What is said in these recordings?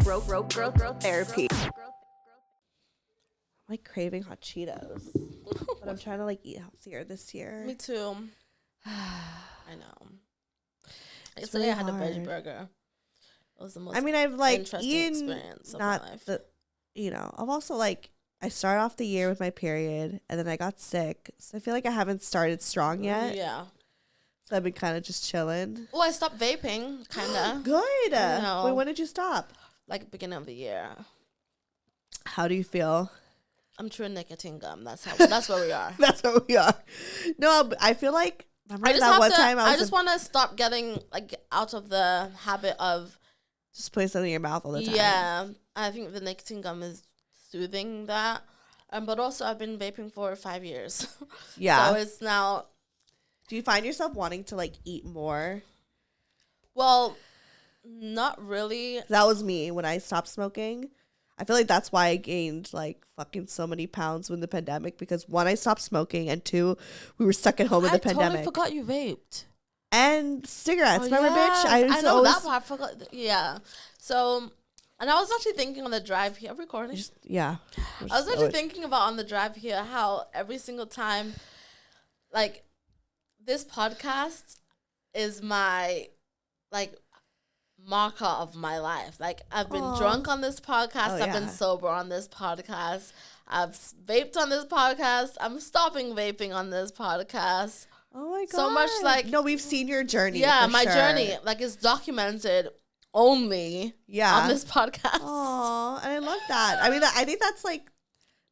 growth therapy. I'm like craving hot Cheetos, but I'm trying to like eat healthier this year. Me too. I know. Yesterday really I had a veggie burger. It was the most I've like interesting eaten experience of my life. I've also like I started off the year with my period and then I got sick. So I feel like I haven't started strong yet. Yeah. So I've been kind of just chilling. Well, I stopped vaping, kind of. Good. Wait, when did you stop? Like beginning of the year. How do you feel? I'm chewing nicotine gum. That's where we are. That's where we are. No, I feel like I just want to stop getting like out of the habit of just putting something in your mouth all the time. Yeah, I think the nicotine gum is soothing that. But also I've been vaping for 5 years. Yeah. So it's now. Do you find yourself wanting to like eat more? Well, not really. That was me when I stopped smoking. I feel like that's why I gained like fucking so many pounds when the pandemic, because one, I stopped smoking, and two, we were stuck at home in the pandemic. I totally forgot you vaped. And cigarettes, remember, yes. bitch? I know that part. I forgot. Yeah. So, and I was actually thinking on the drive here, recording. I was actually thinking about on the drive here how every single time, like, this podcast is my, like, marker of my life. Like, I've been drunk on this podcast. I've been sober on this podcast. I've vaped on this podcast. I'm stopping vaping on this podcast. Oh my god! So much like no, we've seen your journey. Yeah, my journey, like, is documented only on this podcast. Oh, and I love that. I mean, I think that's like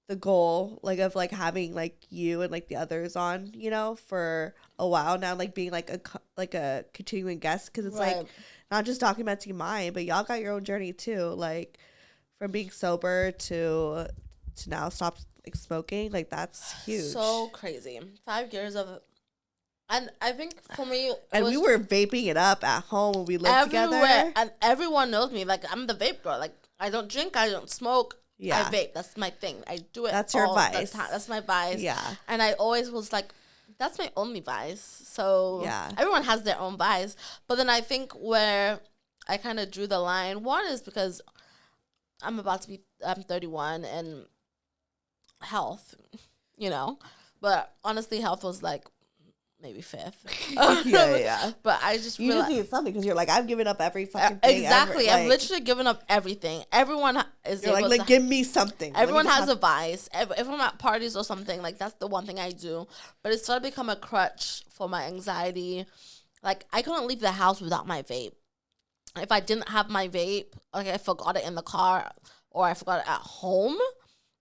the goal, like, of like having like you and like the others on, you know, for a while now, like being like a continuing guest, because it's like not just documenting mine, but y'all got your own journey too, like from being sober to now stop like smoking. Like, that's huge. So crazy. 5 years of. And I think for me, and we were vaping it up at home when we lived together. And everyone knows me. Like, I'm the vape girl. Like, I don't drink. I don't smoke. Yeah. I vape. That's my thing. I do it. That's your vice. That's my vice. Yeah. And I always was like, that's my only vice. So yeah, everyone has their own vice. But then I think where I kind of drew the line, one is because I'm 31, and health, you know. But honestly, health was like, maybe fifth. Yeah. But I just you just need something, because you're like, I've given up every fucking thing. Exactly. Ever. I've literally given up everything. Everyone is you're like give me something. Everyone has a vice. If I'm at parties or something, like, that's the one thing I do. But it started to become a crutch for my anxiety. Like, I couldn't leave the house without my vape. If I didn't have my vape, like, I forgot it in the car or I forgot it at home,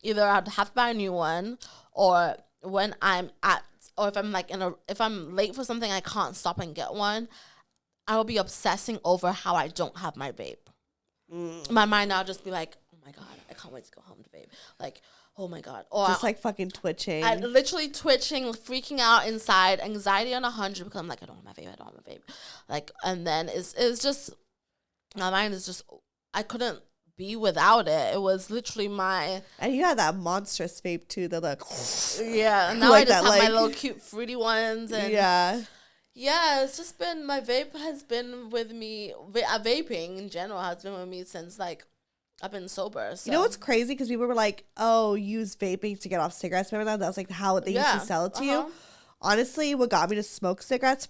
either I'd have to buy a new one, or when I'm at, or if I'm like if I'm late for something, I can't stop and get one, I will be obsessing over how I don't have my vape. My mind now just be like, oh my god, I can't wait to go home to vape. Like, oh my god, or just like fucking twitching. I literally twitching, freaking out inside, anxiety on 100, because I'm like, I don't have my vape. Like, and then it's just, my mind is just, I couldn't be without it. It was literally and you had that monstrous vape too, the like, yeah, and now like I just have my little cute fruity ones, and yeah, it's just been, my vape has been with me, vaping in general has been with me since like I've been sober. So. You know what's crazy, because people were like, oh, use vaping to get off cigarettes. Remember that? That was like how they used to sell it to you. Honestly, what got me to smoke cigarettes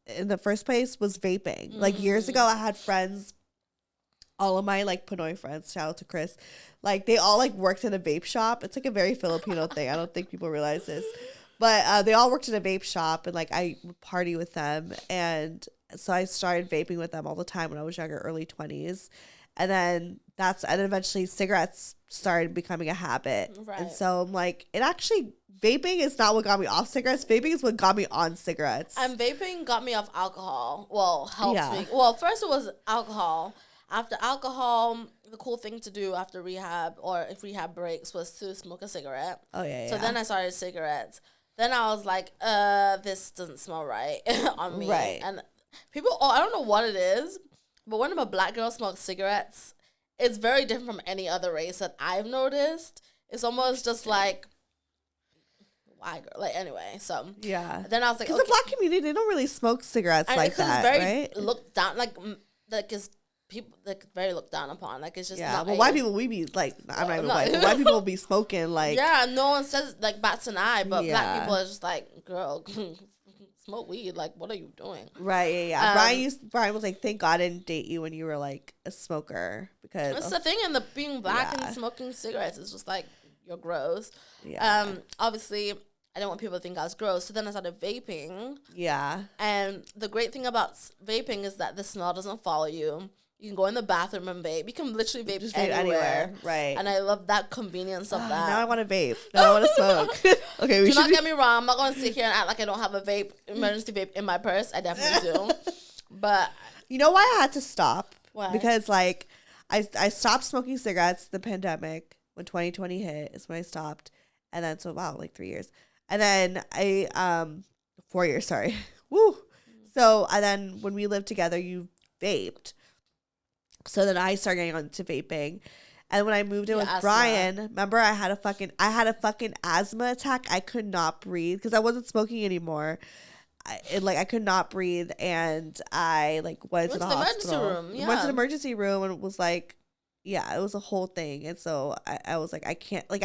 in the first place was vaping. Like, years ago, I had friends, all of my like Pinoy friends, shout out to Chris, like, they all like worked in a vape shop. It's like a very Filipino thing. I don't think people realize this, but they all worked in a vape shop, and like I would party with them, and so I started vaping with them all the time when I was younger, early 20s, and then eventually cigarettes started becoming a habit, and so I'm like, vaping is not what got me off cigarettes. Vaping is what got me on cigarettes. And vaping got me off alcohol. Well, helped me. Well, first it was alcohol. After alcohol, the cool thing to do after rehab, or if rehab breaks, was to smoke a cigarette. Oh, yeah. So then I started cigarettes. Then I was like, this doesn't smell right on me. Right. And people, I don't know what it is, but when a black girl smokes cigarettes, it's very different from any other race that I've noticed. It's almost just like, why, girl? Like, anyway, so. Yeah. Then I was like, because the black community, they don't really smoke cigarettes like that, right? Looked down, like it's people like very looked down upon. Like it's just not. Well, white people we be like I'm not even white. But white people be smoking like no one says like bats an eye, but black people are just like, girl, smoke weed. Like what are you doing? Right. Yeah. Brian was like, thank God I didn't date you when you were like a smoker because it's the thing in the being black and smoking cigarettes is just like you're gross. Obviously I didn't want people to think I was gross. So then I started vaping. Yeah. And the great thing about vaping is that the smell doesn't follow you. You can go in the bathroom and vape. You can literally vape anywhere. Right. And I love that convenience of that. Now I want to vape. Now I want to smoke. Okay, do not get me wrong. I'm not going to sit here and act like I don't have a vape, emergency vape in my purse. I definitely do. But you know why I had to stop? Why? Because like I stopped smoking cigarettes the pandemic when 2020 hit is when I stopped. And then like 3 years. And then 4 years, sorry. Woo. So, and then when we lived together, you vaped. So then I started getting onto vaping. And when I moved in with Brian, remember I had a fucking asthma attack. I could not breathe because I wasn't smoking anymore. I could not breathe, and I went to the hospital. Emergency room. Went to the emergency room and was like, yeah, it was a whole thing. And so I was like, I can't smoke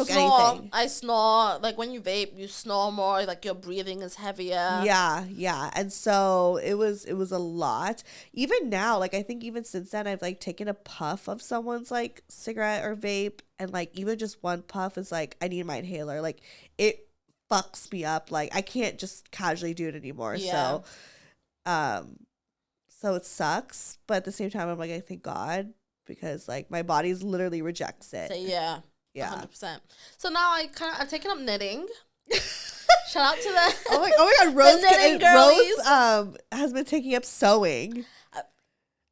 anything. I snore. Like when you vape, you snore more. Like your breathing is heavier. Yeah. And so it was a lot. Even now, like I think even since then, I've like taken a puff of someone's like cigarette or vape. And like even just one puff is like, I need my inhaler. Like it fucks me up. Like I can't just casually do it anymore. Yeah. So it sucks. But at the same time, I'm like, I thank God. Because like my body literally rejects it. So, yeah. 100%. So now I've taken up knitting. Shout out to the oh my God, Rose has been taking up sewing.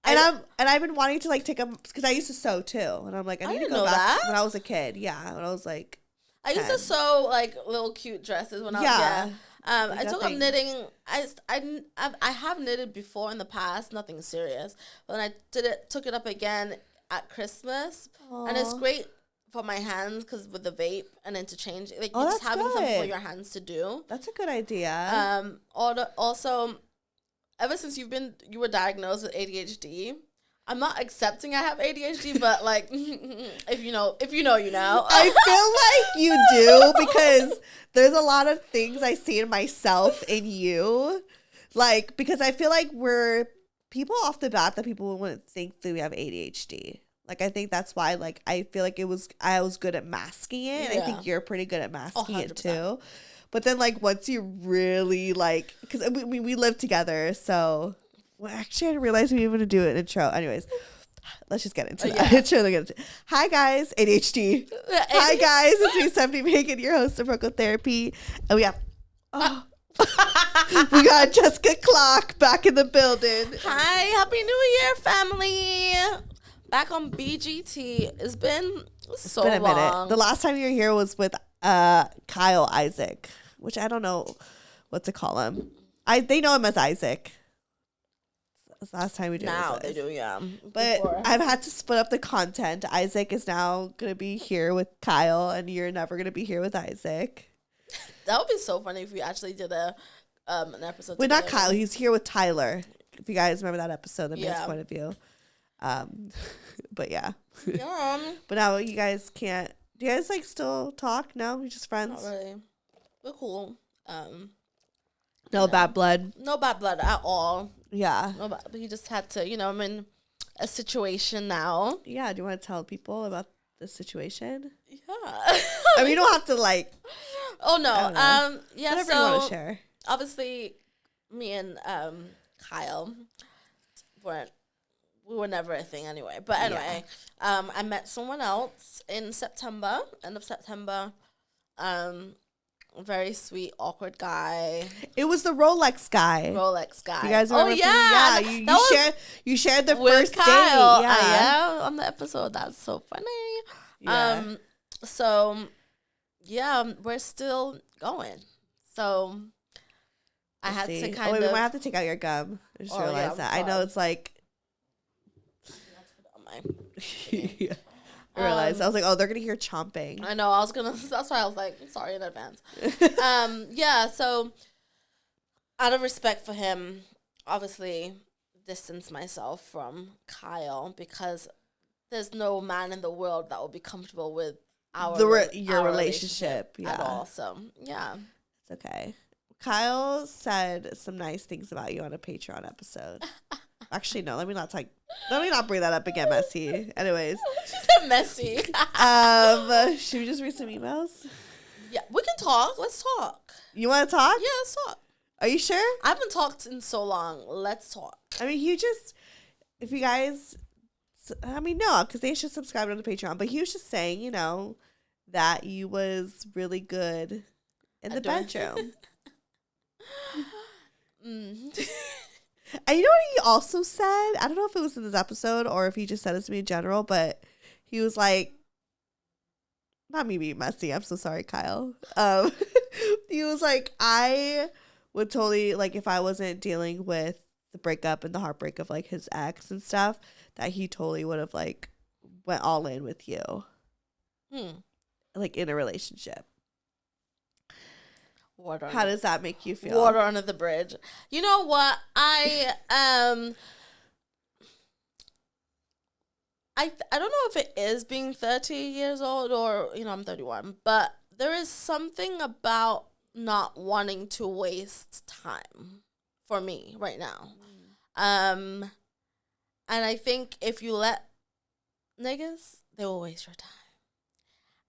And I've been wanting to like take up because I used to sew too, and I'm like I need to go back when I was a kid. Yeah, when I was like 10. I used to sew like little cute dresses when I was I took up knitting. I have knitted before in the past, nothing serious. But then I took it up again at Christmas. Aww. And it's great for my hands because with the vape and interchange, like you're just having something for your hands to do. That's a good idea. Also, ever since you were diagnosed with ADHD, I'm not accepting I have ADHD, but like, if you know, you know. I feel like you do because there's a lot of things I see in myself in you. Like, because I feel like we're people off the bat that people wouldn't think that we have ADHD. Like, I think that's why, like, I feel like I was good at masking it. And I think you're pretty good at masking it too. But then, like, once you really, like, because we live together, so... Well, actually, I didn't realize we were going to do an intro. Anyways, let's just get into that. Hi, guys. ADHD. Hi, guys. It's me, Stefanie Maegan, your host of Broco Therapy. And we have... we got Jessica Clarke back in the building. Hi. Happy New Year, family. Back on BGT. It's been so long. Minute. The last time you were here was with Kyle Isaac, which I don't know what to call him. They know him as Isaac. Last time we did now they do, yeah. But I've had to split up the content. Isaac is now gonna be here with Kyle, and you're never gonna be here with Isaac. That would be so funny if we actually did an episode. Wait, not Kyle. He's here with Tyler. If you guys remember that episode, the man's point of view. But yeah. But now you guys can't. Do you guys like still talk? No, you're just friends. Not really. We're cool. No bad blood. No bad blood at all. Yeah. No, but he just had to, I'm in a situation now. Yeah. Do you want to tell people about the situation? Yeah. I mean, you don't have to like. Oh no. Yeah. Whatever you want to share. Obviously, me and Kyle we were never a thing anyway. But anyway, I met someone else in September, end of September. Very sweet, awkward guy. It was the Rolex guy. You guys remember? You shared the first Kyle. date. Yeah, on the episode. That's so funny. Yeah. So yeah, we're still going. So I had to kind of. We might have to take out your gum. I just realized that. I know it's like. Yeah. I realized. I was like, they're going to hear chomping. I know. That's why I was like, sorry in advance. Yeah, so out of respect for him, obviously, distance myself from Kyle because there's no man in the world that will be comfortable with your relationship at all. So, yeah. It's okay. Kyle said some nice things about you on a Patreon episode. Actually, no, let me not bring that up again, Messy. Anyways. She said messy. Should we just read some emails? Yeah, we can talk. Let's talk. You want to talk? Yeah, let's talk. Are you sure? I haven't talked in so long. Let's talk. I mean, if you guys, no, because they should subscribe to the Patreon. But he was just saying, you know, that you was really good in the bedroom. And you know what he also said? I don't know if it was in this episode or if he just said it to me in general, but he was like, not me being messy. I'm so sorry, Kyle. He was like, I would totally, like, if I wasn't dealing with the breakup and the heartbreak of, like, his ex and stuff, that he totally would have, like, went all in with you. Like, in a relationship. How does that make you feel? Water under the bridge. You know what? I don't know if it is being 30 years old or, you know, I'm 31, but there is something about not wanting to waste time for me right now. And I think if you let niggas, they will waste your time.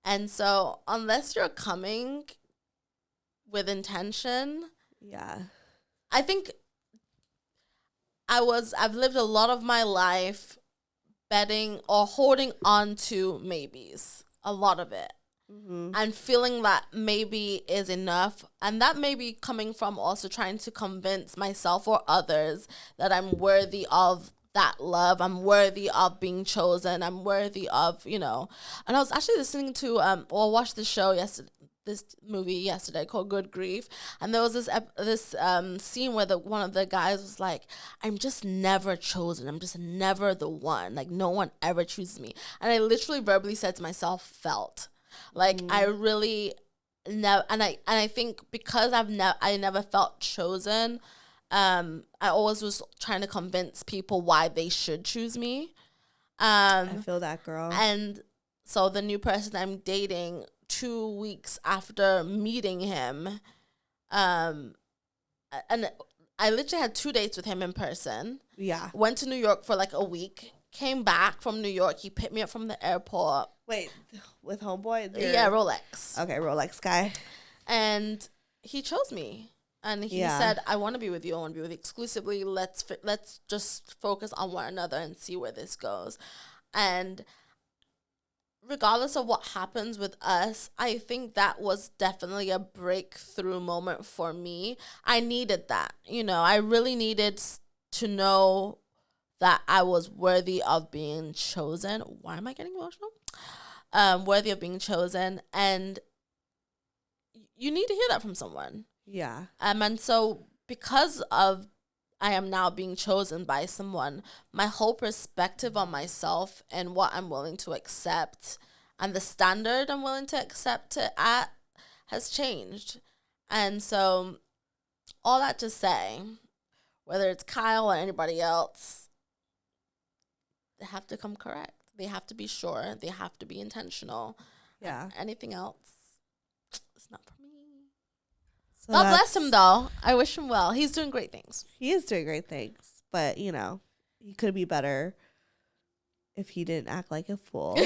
And so unless you're coming with intention, yeah, I think I've lived a lot of my life betting or holding on to maybes, a lot of it, and feeling that maybe is enough, and that may be coming from also trying to convince myself or others that I'm worthy of that love, I'm worthy of being chosen, I'm worthy of, you know. And I was actually listening to watched this movie yesterday called Good Grief, and there was this scene where one of the guys was like, I'm just never chosen, I'm just never the one, like no one ever chooses me. And I literally verbally said to myself, felt like I really never, and I think because I never felt chosen, I always was trying to convince people why they should choose me. I feel that, girl. And so the new person I'm dating, 2 weeks after meeting him, and I literally had 2 dates with him in person. Yeah. Went to New York for like a week. Came back from New York. He picked me up from the airport. Wait, with homeboy? Yeah, Rolex. Okay, Rolex guy. And he chose me. And he said, I want to be with you. I want to be with you exclusively. Let's just focus on one another and see where this goes. And regardless of what happens with us, I think that was definitely a breakthrough moment for me. I needed that. You know, I really needed to know that I was worthy of being chosen. Why am I getting emotional? Worthy of being chosen. And you need to hear that from someone. Yeah. And so because of I am now being chosen by someone, my whole perspective on myself and what I'm willing to accept and the standard I'm willing to accept it at has changed. And so all that to say, whether it's Kyle or anybody else, they have to come correct. They have to be sure. They have to be intentional. Yeah. Anything else, it's not for me. So God bless him, though. I wish him well. He's doing great things. He is doing great things. But, you know, he could be better if he didn't act like a fool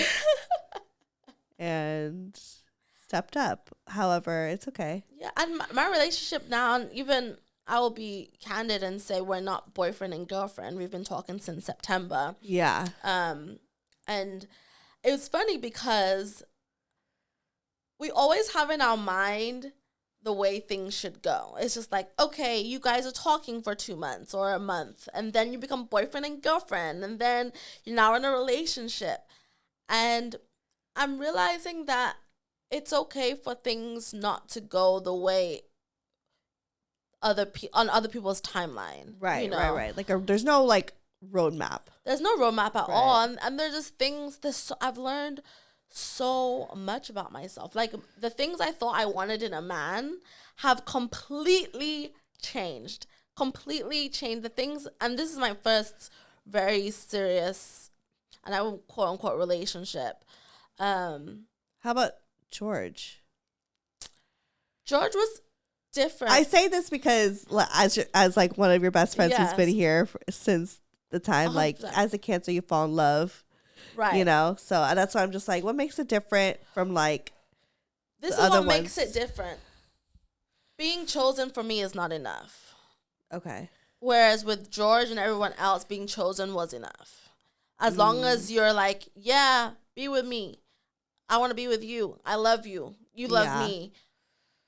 and stepped up. However, it's okay. Yeah, and my relationship now, and even I will be candid and say we're not boyfriend and girlfriend. We've been talking since September. Yeah. And it was funny because we always have in our mind the way things should go. It's just like, okay, you guys are talking for 2 months or a month, and then you become boyfriend and girlfriend, and then you're now in a relationship. And I'm realizing that it's okay for things not to go the way on other people's timeline. Right, you know? right. Like there's no like roadmap. There's no roadmap at all. And there's just things I've learned so much about myself. Like the things I thought I wanted in a man have completely changed. completely changed the things. And this is my first very serious, and I would quote unquote relationship. How about George? George was different. I say this because as like one of your best friends who's Yes. been here since the time, 100%. like as a Cancer, you fall in love, Right. You know, so that's why I'm just like, what makes it different from like this the is other what makes it different. Being chosen for me is not enough. Okay. Whereas with George and everyone else, being chosen was enough. As long as you're like, yeah, be with me. I want to be with you. I love you. You love me.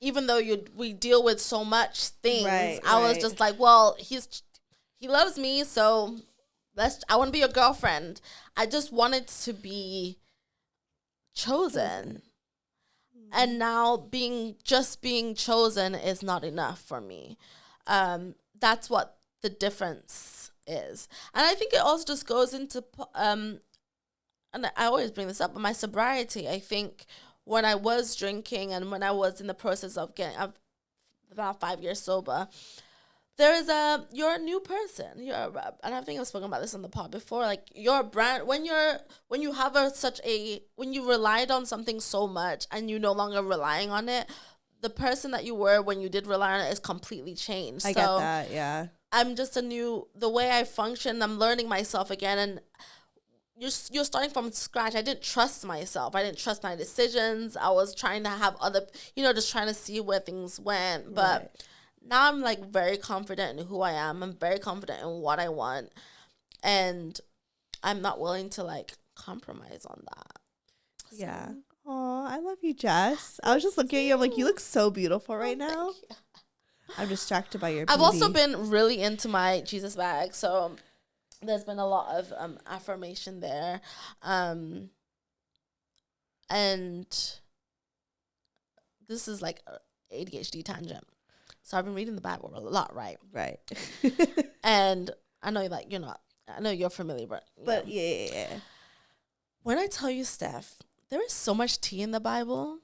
Even though we deal with so much things, I was just like, well, he loves me, so I want to be your girlfriend. I just wanted to be chosen. And now being chosen is not enough for me. That's what the difference is. And I think it also just goes into, and I always bring this up, but my sobriety. I think when I was drinking and when I was in the process of getting about 5 years sober, you're a new person. And I think I've spoken about this on the pod before. Like your brand, when you have when you relied on something so much and you're no longer relying on it, the person that you were when you did rely on it is completely changed. I get that, yeah. I'm just the way I function, I'm learning myself again, and you're starting from scratch. I didn't trust myself. I didn't trust my decisions. I was trying to have just trying to see where things went. But now I'm like very confident in who I am. I'm very confident in what I want. And I'm not willing to like compromise on that. Yeah. Oh, I love you, Jess. I was just looking at you. I'm like, you look so beautiful right now. I'm distracted by your beauty. I've also been really into my Jesus bag. So there's been a lot of affirmation there. And this is like ADHD tangent. So I've been reading the Bible a lot, right? Right. And I know you're not. I know you're familiar, but yeah. When I tell you, Steph, there is so much tea in the Bible.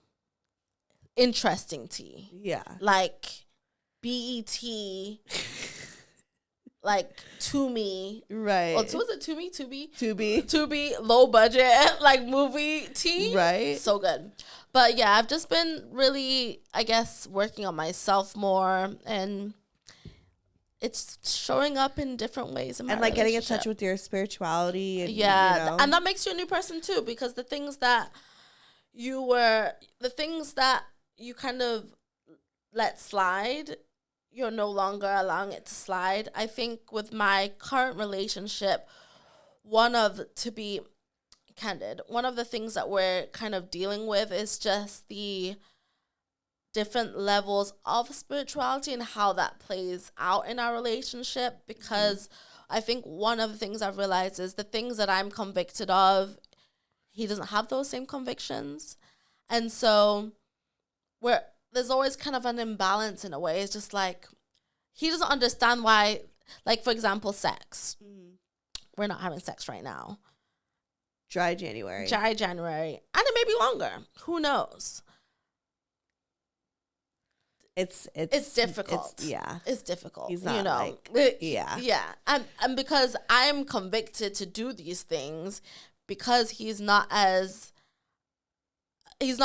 Interesting tea. Yeah. Like BET, like To Me. Right. Oh, was it To Me? To Be. Low budget, like movie tea. Right. So good. But yeah, I've just been really, I guess, working on myself more, and it's showing up in different ways in my like getting in touch with your spirituality. And, and that makes you a new person too, because the things that you kind of let slide, you're no longer allowing it to slide. I think with my current relationship, to be candid, one of the things that we're kind of dealing with is just the different levels of spirituality and how that plays out in our relationship. Because I think one of the things I've realized is the things that I'm convicted of, he doesn't have those same convictions. And so there's always kind of an imbalance in a way. It's just like, he doesn't understand why, like, for example, sex. We're not having sex right now. Dry January. And it may be longer. Who knows? It's difficult. It's difficult. He's not Yeah. And because I'm convicted to do these things, because he's not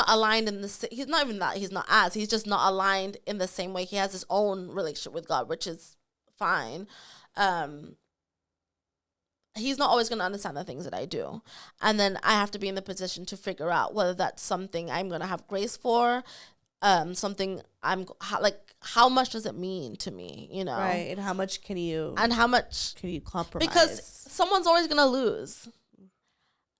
aligned in the, he's not even that, he's just not aligned in the same way. He has his own relationship with God, which is fine. He's not always going to understand the things that I do. And then I have to be in the position to figure out whether that's something I'm going to have grace for, something how much does it mean to me, Right. And how much can you compromise? Because someone's always going to lose.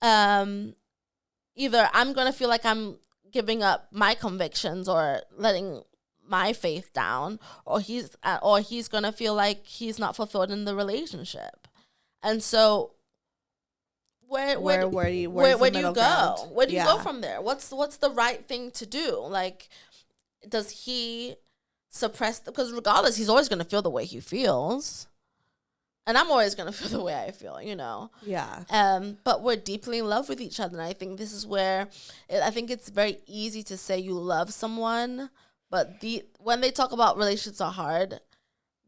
Either I'm going to feel like I'm giving up my convictions or letting my faith down, or he's going to feel like he's not fulfilled in the relationship. And so where do you go? Where do you go from there? What's the right thing to do? Like, does he suppress, because regardless, he's always going to feel the way he feels. And I'm always going to feel the way I feel, Yeah. But we're deeply in love with each other. And I think this is where I think it's very easy to say you love someone. But when they talk about relationships are hard,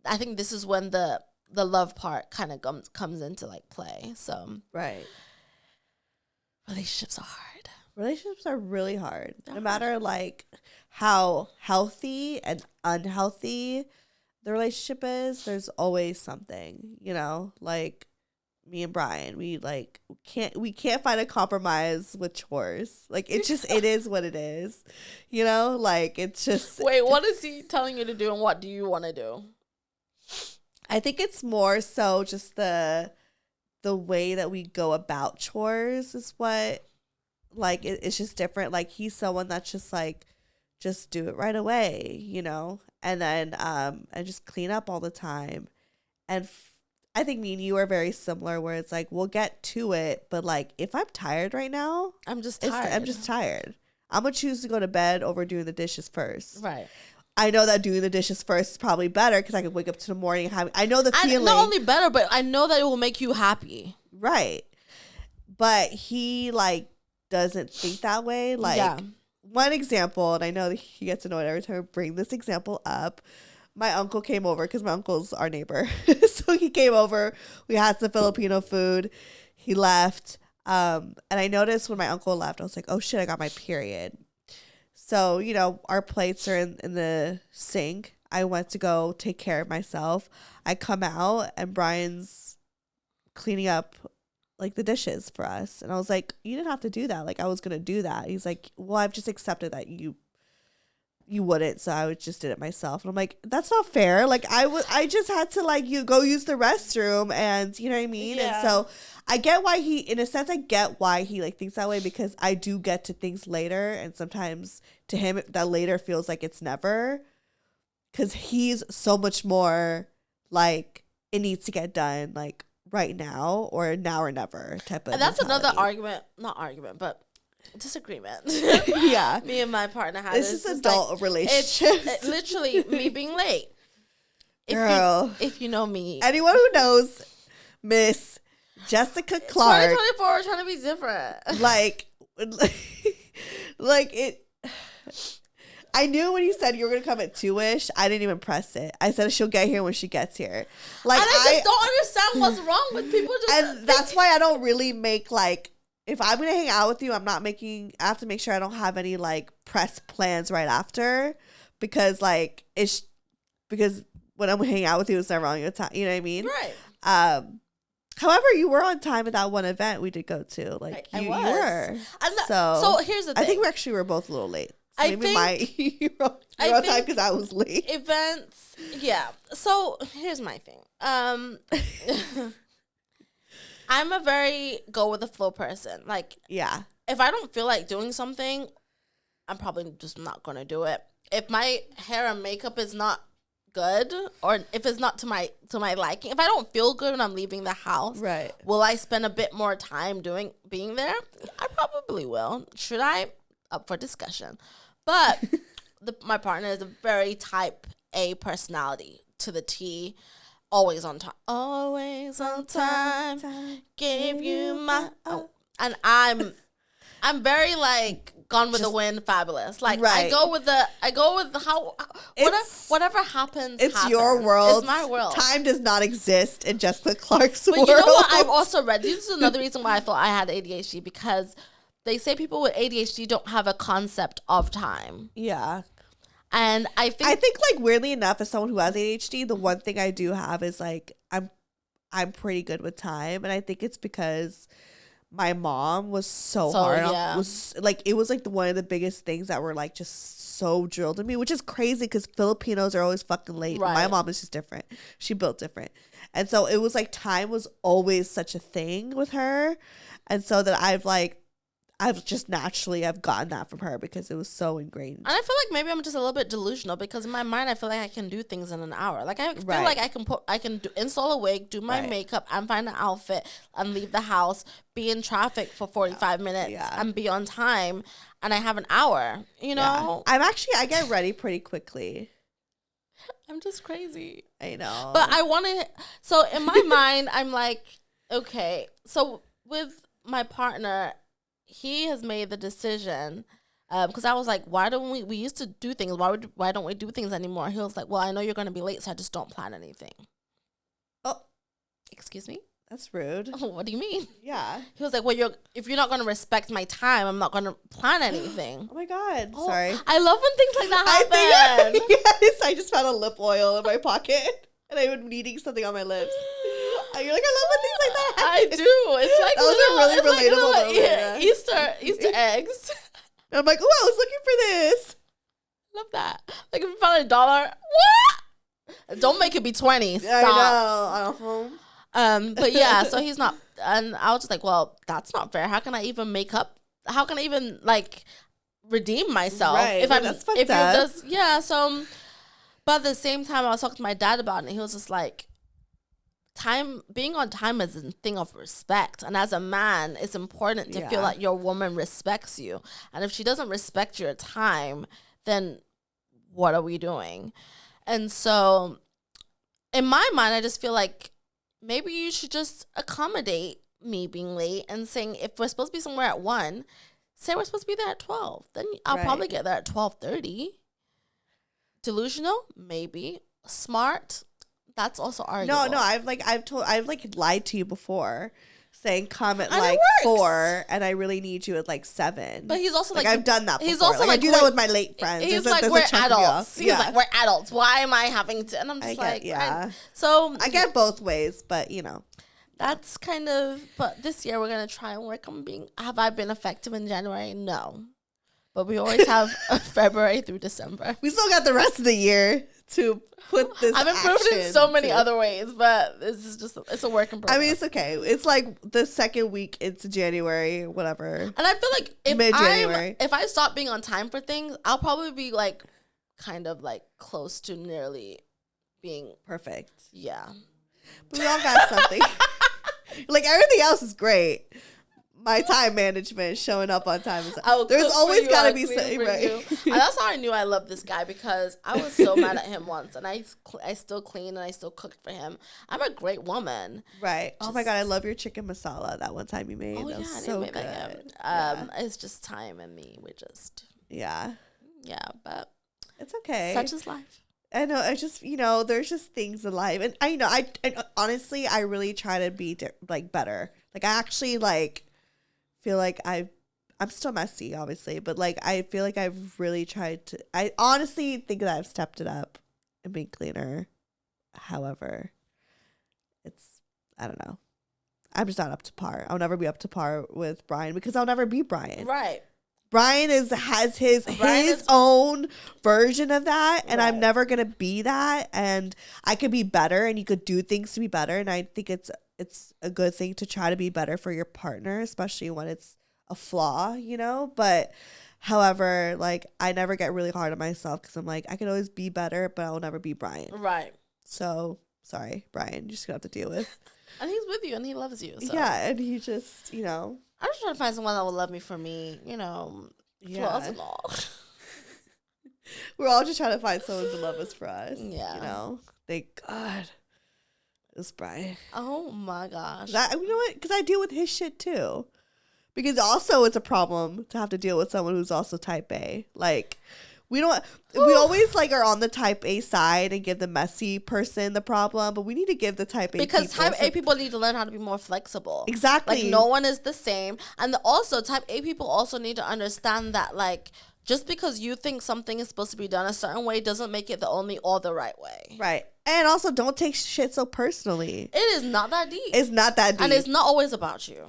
I think this is when the love part kind of comes into like play. So right. Relationships are hard. Relationships are really hard. No matter like how healthy and unhealthy the relationship is, there's always something, you know, like me and Brian, we can't find a compromise with chores. Like it is what it is, you know, like it's just. Wait, what is he telling you to do and what do you want to do? I think it's more so just the way that we go about chores is what, like, it's just different. Like he's someone that's just like, just do it right away, you know, and then and just clean up all the time. And I think me and you are very similar, where it's like we'll get to it, but like if I'm tired right now, I'm just tired. I'm gonna choose to go to bed over doing the dishes first. Right. I know that doing the dishes first is probably better because I can wake up to the morning. I know the feeling. Not only better, but I know that it will make you happy. Right. But he like doesn't think that way. Like one example, and I know that he gets annoyed every time I bring this example up. My uncle came over because my uncle's our neighbor. So he came over. We had some Filipino food. He left. And I noticed when my uncle left, I was like, oh shit, I got my period. So, you know, our plates are in the sink. I went to go take care of myself. I come out and Brian's cleaning up like the dishes for us. And I was like, you didn't have to do that. Like I was going to do that. He's like, well, I've just accepted that you wouldn't. So I just did it myself. And I'm like, that's not fair. Like I just had to like you go use the restroom and you know what I mean? Yeah. And so I get why in a sense, I get why he like thinks that way because I do get to things later. And sometimes to him, that later feels like it's never because he's so much more like it needs to get done like right now or never type of and that's mentality. Another not argument, but disagreement. Yeah. Me and my partner had this is adult like, relationships. It's literally me being late. Girl. If you know me. Anyone who knows Miss Jessica Clarke. 2024, we're trying to be different. Like it. I knew when you said you were going to come at 2-ish, I didn't even press it. I said she'll get here when she gets here. Like, and I just don't understand what's wrong with people. And that's why I don't really make like, if I'm going to hang out with you, I have to make sure I don't have any like press plans right after because like because when I'm hanging out with you, it's never on your time. You know what I mean? Right. However, you were on time at that one event we did go to. Like you were. So here's the thing. I think we actually were both a little late. So you were on time because I was late. Events, yeah. So here's my thing. I'm a very go with the flow person. Like, yeah. If I don't feel like doing something, I'm probably just not gonna do it. If my hair and makeup is not good, or if it's not to my liking, if I don't feel good when I'm leaving the house, right? Will I spend a bit more time being there? I probably will. Should I? Up for discussion. But my partner is a very type A personality to the T. Always on time. Always on time. Gave you my and I'm very like Gone with the Wind, fabulous. Like right. I go with whatever happens. It's happens. Your world. It's my world. Time does not exist in Jessica Clarke's world. But you know what? I've also read. This is another reason why I thought I had ADHD because they say people with ADHD don't have a concept of time. Yeah. And I think like weirdly enough, as someone who has ADHD, the one thing I do have is like I'm pretty good with time, and I think it's because my mom was so hard. Yeah. It was like one of the biggest things that were like just so drilled in me, which is crazy because Filipinos are always fucking late. Right. My mom is just different. She built different, and so it was like time was always such a thing with her, and so that I've just naturally gotten that from her because it was so ingrained. And I feel like maybe I'm just a little bit delusional because in my mind I feel like I can do things in an hour. Like I feel like I can install a wig, do my makeup, and find an outfit, and leave the house, be in traffic for 45 minutes, and be on time, and I have an hour. You know, I get ready pretty quickly. I'm just crazy. I know, but I want to. So in my mind, I'm like, okay, so with my partner. He has made the decision Because I was like, why don't we used to do things. Why don't we do things anymore? He was like, well, I know you're going to be late, so I just don't plan anything. Oh, excuse me? That's rude. Oh, what do you mean? Yeah. He was like, well, if you're not going to respect my time, I'm not going to plan anything. Oh my God. Oh, sorry. I love when things like that happen. Yes, I just found a lip oil in my pocket and I've been needing something on my lips. And you're like, I love when things like that happen. I do. It's like that was a really relatable moment. Easter eggs. And I'm like, oh, I was looking for this. Love that. Like if you found $1, what? Don't make it be 20. Stop. I know. But yeah, so he's not, and I was just like, well, that's not fair. How can I even like redeem myself? Right. If that's fucked up. Yeah. So, but at the same time, I was talking to my dad about it, and he was just like, being on time is a thing of respect. And as a man, it's important to feel like your woman respects you. And if she doesn't respect your time, then what are we doing? And so in my mind, I just feel like maybe you should just accommodate me being late and saying, if we're supposed to be somewhere at 1, say we're supposed to be there at 12. Then I'll probably get there at 12:30. Delusional? Maybe. Smart? That's also arguable. No, I've lied to you before, saying come at like 4, and I really need you at like 7. But he's also like I've done that before. He's also I do that with my late friends. He's like, we're adults. He's like, we're adults. Why am I having to? And I'm just so I get both ways, but that's kind of. But this year we're gonna try and work on being. Have I been effective in January? No, but we always have February through December. We still got the rest of the year to put this. I've improved in so many other ways, but it's a work in progress. I mean, it's okay. It's like the second week into January, whatever. And I feel like if I stop being on time for things, I'll probably be like kind of like close to nearly being perfect. Yeah. But we all got something. Like everything else is great. My time management, showing up on time. There's always got to be something, right? And that's how I knew I loved this guy, because I was so mad at him once, and I still clean and I still cooked for him. I'm a great woman. Right. Oh my God, I love your chicken masala that one time you made. Oh, that was so good. It's just time and me. We're just. Yeah. Yeah, but. It's okay. Such is life. I know. I just, there's just things in life. And I honestly, I really try to be better. Like I actually feel like I'm still messy, obviously, but I feel like I've really tried to. I honestly think that I've stepped it up and been cleaner. However, I don't know. I'm just not up to par. I'll never be up to par with Brian because I'll never be Brian. Right. Brian has his own version of that, and I'm never gonna be that. And I could be better, and you could do things to be better. And I think it's a good thing to try to be better for your partner, especially when it's a flaw, But however, I never get really hard on myself because I'm like, I can always be better, but I'll never be Brian. Right. So sorry, Brian, you're just gonna have to deal with. And he's with you, and he loves you. So. Yeah, and he just, I'm just trying to find someone that will love me for me, flaws and all. We're all just trying to find someone to love us for us. Yeah. Thank God. It's Brian. Oh my gosh. You know what? Because I deal with his shit too. Because also it's a problem to have to deal with someone who's also type A. We always are on the type A side and give the messy person the problem, but we need to give the type A because type A people need to learn how to be more flexible. Exactly. No one is the same. And also type A people also need to understand that just because you think something is supposed to be done a certain way doesn't make it the only or the right way. Right. And also don't take shit so personally. It is not that deep. It's not that deep. And it's not always about you.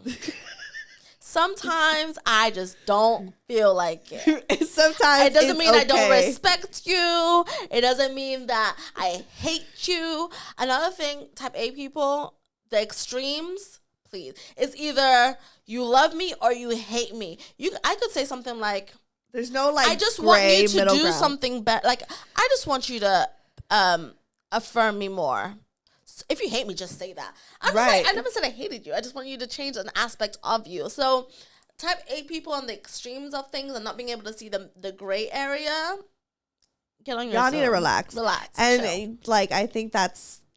Sometimes I just don't feel like it. Sometimes it doesn't mean I don't respect you. It doesn't mean that I hate you. Another thing, type A people, the extremes, please. It's either you love me or you hate me. I could say something like, there's no I just want you to do something better. I just want you to affirm me more. If you hate me, just say that. I never said I hated you. I just want you to change an aspect of you. So type A people on the extremes of things and not being able to see the gray area, get on your Y'all need to relax. And chill. I think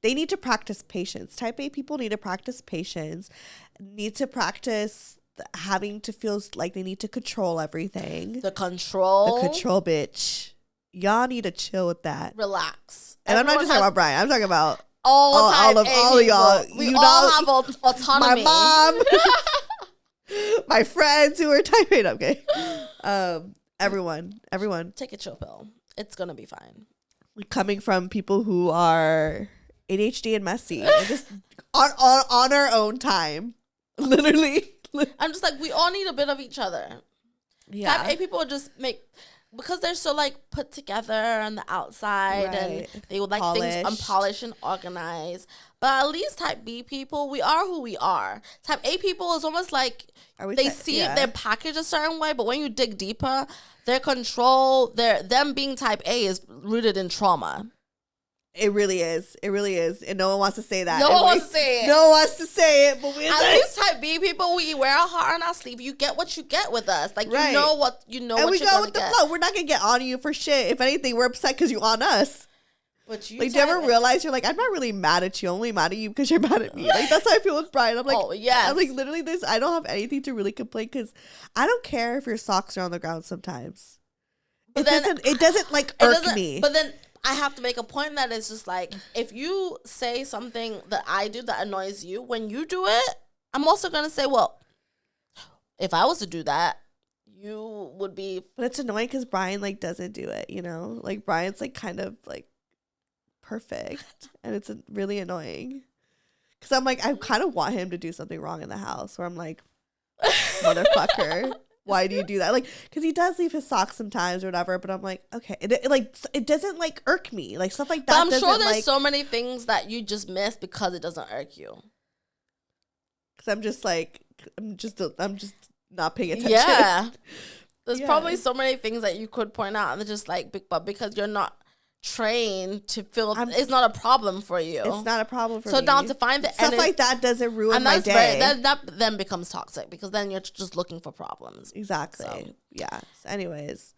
they need to practice patience. Type A people need to practice patience, need to practice having to feel like they need to control everything. The control, bitch. Y'all need to chill with that. Relax. And I'm not just talking about Brian. I'm talking about all of y'all. We all have autonomy. My mom, my friends who are type A. Okay. Everyone. Take a chill pill. It's gonna be fine. Coming from people who are ADHD and messy, and just on our own time, literally. I'm just like, we all need a bit of each other. Yeah. Type A people just because they're so like put together on the outside, and they would like things unpolished and organized. But at least type B people, we are who we are. Type A people is almost like they see their package a certain way, but when you dig deeper, their control, them being type A is rooted in trauma. It really is. And no one wants to say that. No one wants to say it. But at least type B people, we wear our heart on our sleeve. You get what you get with us. Like, you know what you're going to get. And we go with the flow. We're not going to get on you for shit. If anything, we're upset because you on us. But you do you ever realize you're like, I'm not really mad at you. I'm only mad at you because you're mad at me. Like, that's how I feel with Brian. I'm like, I'm like, literally I don't have anything to really complain because I don't care if your socks are on the ground sometimes. But it doesn't like irk me. But then I have to make a point that it's just like, if you say something that I do that annoys you, when you do it, I'm also going to say, well, if I was to do that, you would be. But it's annoying because Brian like doesn't do it, you know? Like Brian's like kind of like perfect, and it's really annoying because I'm like, I kind of want him to do something wrong in the house where I'm like, motherfucker. Why do you do that? Like, because he does leave his socks sometimes or whatever, but I'm like, okay. It doesn't like irk me. Like stuff like that. But I'm sure there's so many things that you just miss because it doesn't irk you. Because I'm just not paying attention. Yeah. There's probably so many things that you could point out and they're just like, but because you're not trained to feel it's not a problem for you. It's not a problem for me. So down to find the stuff like that doesn't ruin my day. That then becomes toxic because then you're just looking for problems. Exactly. So. Yeah. So anyways,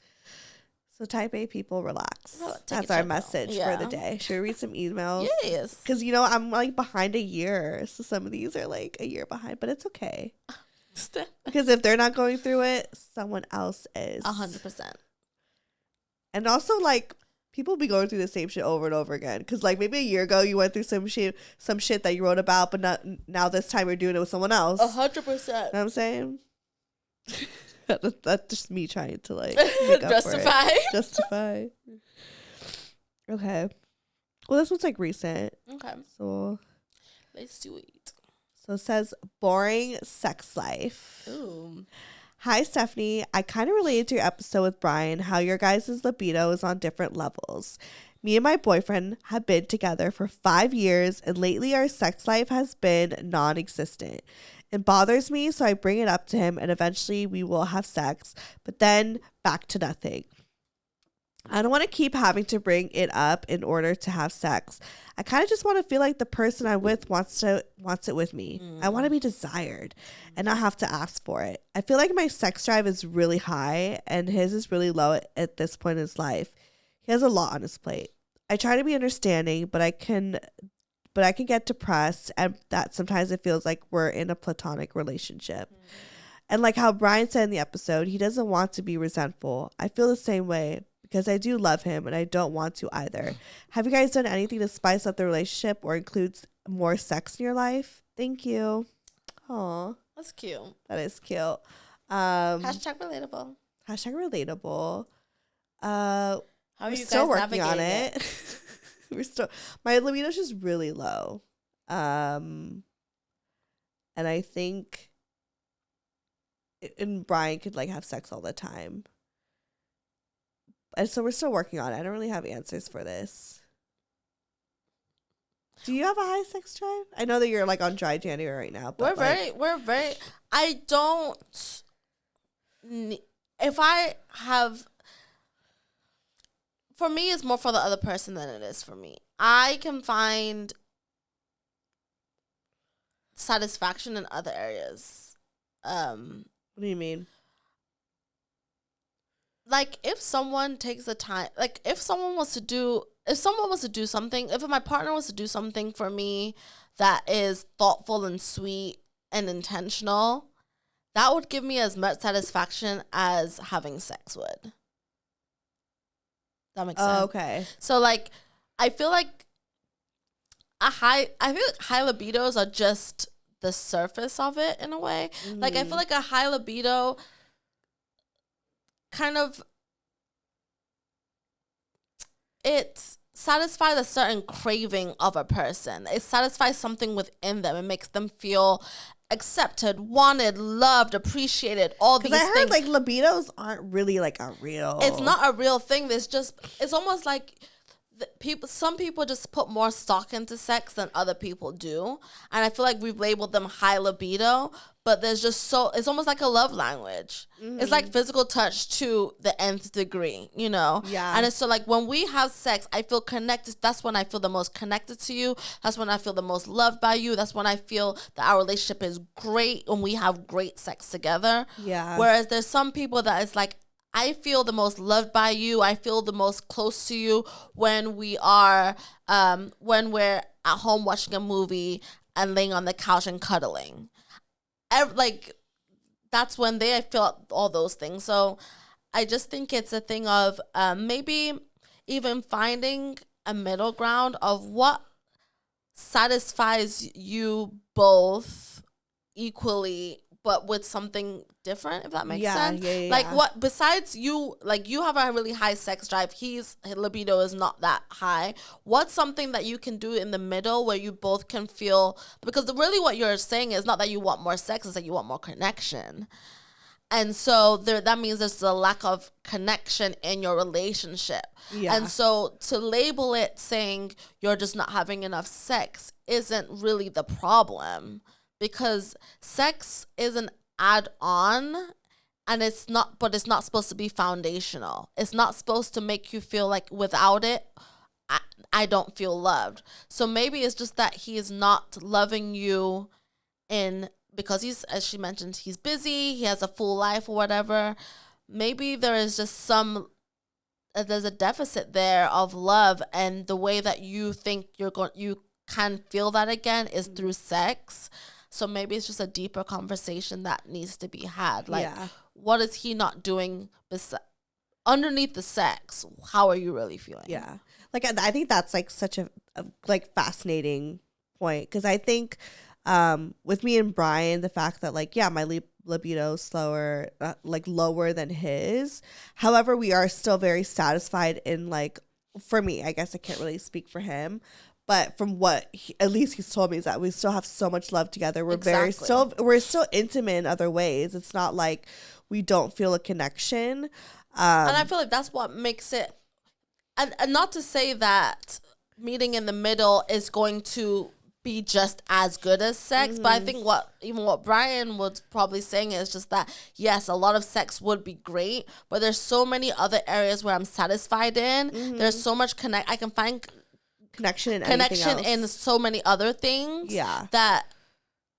so type A people, relax. That's our message for the day. Should we read some emails? Yes. Because I'm like behind a year, so some of these are like a year behind, but it's okay. Because if they're not going through it, someone else is. 100%. And also like, people be going through the same shit over and over again. Because, like, maybe a year ago you went through some shit that you wrote about, but now this time you're doing it with someone else. 100%. You know what I'm saying? That's just me trying to, like, make up for it. Justify. Okay. Well, this one's, like, recent. Okay. So. Let's do it. So it says, boring sex life. Ooh. Hi, Stefanie. I kind of related to your episode with Brian, how your guys' libido is on different levels. Me and my boyfriend have been together for 5 years, and lately our sex life has been non-existent. It bothers me, so I bring it up to him, and eventually we will have sex, but then back to nothing. I don't want to keep having to bring it up in order to have sex. I kind of just want to feel like the person I'm with wants it with me. I want to be desired and not have to ask for it. I feel like my sex drive is really high and his is really low at this point in his life. He has a lot on his plate. I try to be understanding, but I can get depressed, and that sometimes it feels like we're in a platonic relationship. And like how Brian said in the episode, he doesn't want to be resentful. I feel the same way. Because I do love him and I don't want to either. Have you guys done anything to spice up the relationship or includes more sex in your life? Thank you. Aw. That's cute. That is cute. Hashtag relatable. Hashtag relatable. How are you still guys working on it? My libido's just really low. And I think and Brian could like have sex all the time. And so we're still working on it. I don't really have answers for this. Do you have a high sex drive? I know that you're like on dry January right now. But we're very, I don't, if I have, for me, it's more for the other person than it is for me. I can find satisfaction in other areas. What do you mean? Like, if someone takes the time, like, if someone was to do something, if my partner was to do something for me that is thoughtful and sweet and intentional, that would give me as much satisfaction as having sex would. That makes sense. Okay. So like, I feel like high libidos are just the surface of it in a way. Mm-hmm. Like I feel like a high libido kind of, it satisfies a certain craving of a person. It satisfies something within them. It makes them feel accepted, wanted, loved, appreciated, all these things. I heard like libidos aren't really like a real... It's not a real thing. It's almost like some people just put more stock into sex than other people do. And I feel like we've labeled them high libido, but it's almost like a love language. Mm-hmm. It's like physical touch to the nth degree, you know? Yeah. And it's so like when we have sex, I feel connected. That's when I feel the most connected to you. That's when I feel the most loved by you. That's when I feel that our relationship is great when we have great sex together. Yeah. Whereas there's some people that it's like, I feel the most loved by you. I feel the most close to you when we're at home watching a movie and laying on the couch and cuddling. Like, that's when I feel all those things. So I just think it's a thing of maybe even finding a middle ground of what satisfies you both equally, but with something different, if that makes sense. Yeah. Like what, besides you, like you have a really high sex drive, his libido is not that high. What's something that you can do in the middle where you both can feel, because really what you're saying is not that you want more sex, it's that you want more connection. And so that means there's a lack of connection in your relationship. Yeah. And so to label it saying you're just not having enough sex isn't really the problem, because sex is an add-on, and it's not supposed to be foundational. It's not supposed to make you feel like without it, I don't feel loved. So maybe it's just that he is not loving you because he's, as she mentioned, he's busy, he has a full life or whatever. Maybe there is just there's a deficit there of love, and the way that you think you can feel that again is through sex. So maybe it's just a deeper conversation that needs to be had. Like, what is he not doing underneath the sex? How are you really feeling? Yeah. Like, I think that's like such a like fascinating point. Because I think with me and Brian, the fact that like, my libido is slower, like lower than his. However, we are still very satisfied in like, for me, I guess I can't really speak for him. But from what at least he's told me is that we still have so much love together. We're we're still intimate in other ways. It's not like we don't feel a connection. And I feel like that's what makes it, and not to say that meeting in the middle is going to be just as good as sex, but I think what Brian was probably saying is just that, yes, a lot of sex would be great, but there's so many other areas where I'm satisfied in. Mm-hmm. There's so much I can find connection in so many other things that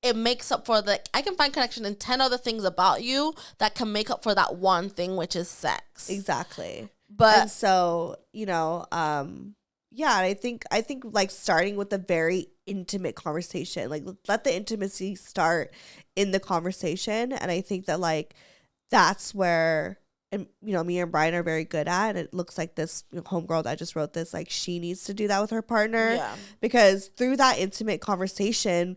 it makes up for I can find connection in 10 other things about you that can make up for that one thing, which is sex. Exactly. And so, and I think like starting with a very intimate conversation, like let the intimacy start in the conversation. And I think that like that's where, and me and Brian are very good at, and it looks like this homegirl that just wrote this, like she needs to do that with her partner, because through that intimate conversation,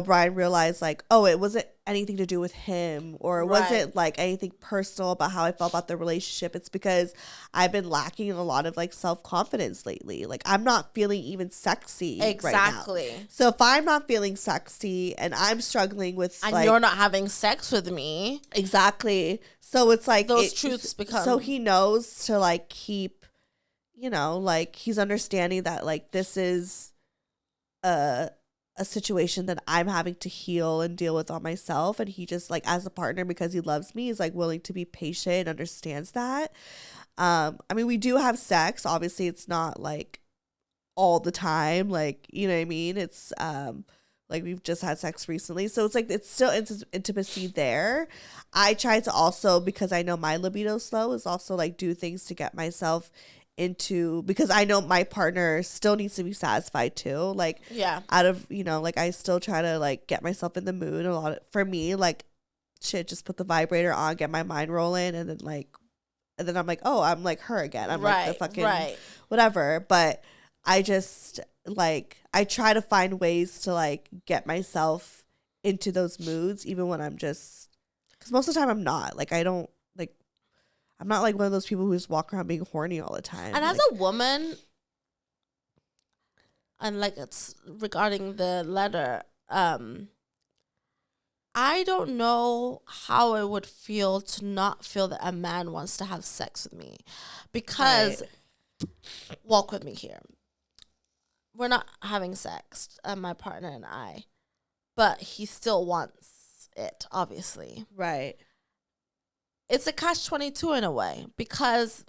Brian realized like, oh, it wasn't anything to do with him, or it wasn't like anything personal about how I felt about the relationship. It's because I've been lacking a lot of like self-confidence lately. Like I'm not feeling even sexy right now. So if I'm not feeling sexy and I'm struggling with and you're not having sex with me. Exactly. So it's like those truths become. So he knows to like keep, like he's understanding that like this is a situation that I'm having to heal and deal with on myself. And he just like, as a partner, because he loves me, is like willing to be patient and understands that. I mean, we do have sex. Obviously it's not like all the time. Like, you know what I mean? It's, like we've just had sex recently. So it's like, it's still intimacy there. I try to also, because I know my libido slow, is also like do things to get myself into, because I know my partner still needs to be satisfied too. Like, out of, like I still try to like get myself in the mood. For me, like shit, just put the vibrator on, get my mind rolling, and then I'm like, oh, I'm like her again. I'm like the fucking whatever. But I just like, I try to find ways to like get myself into those moods, even when I'm just, because most of the time I'm not. Like, I don't, like, I'm not like one of those people who just walk around being horny all the time. And like, as a woman, and like it's regarding the letter, I don't know how it would feel to not feel that a man wants to have sex with me. Because, walk with me here. We're not having sex, my partner and I, but he still wants it, obviously. Right. It's a catch-22 in a way, because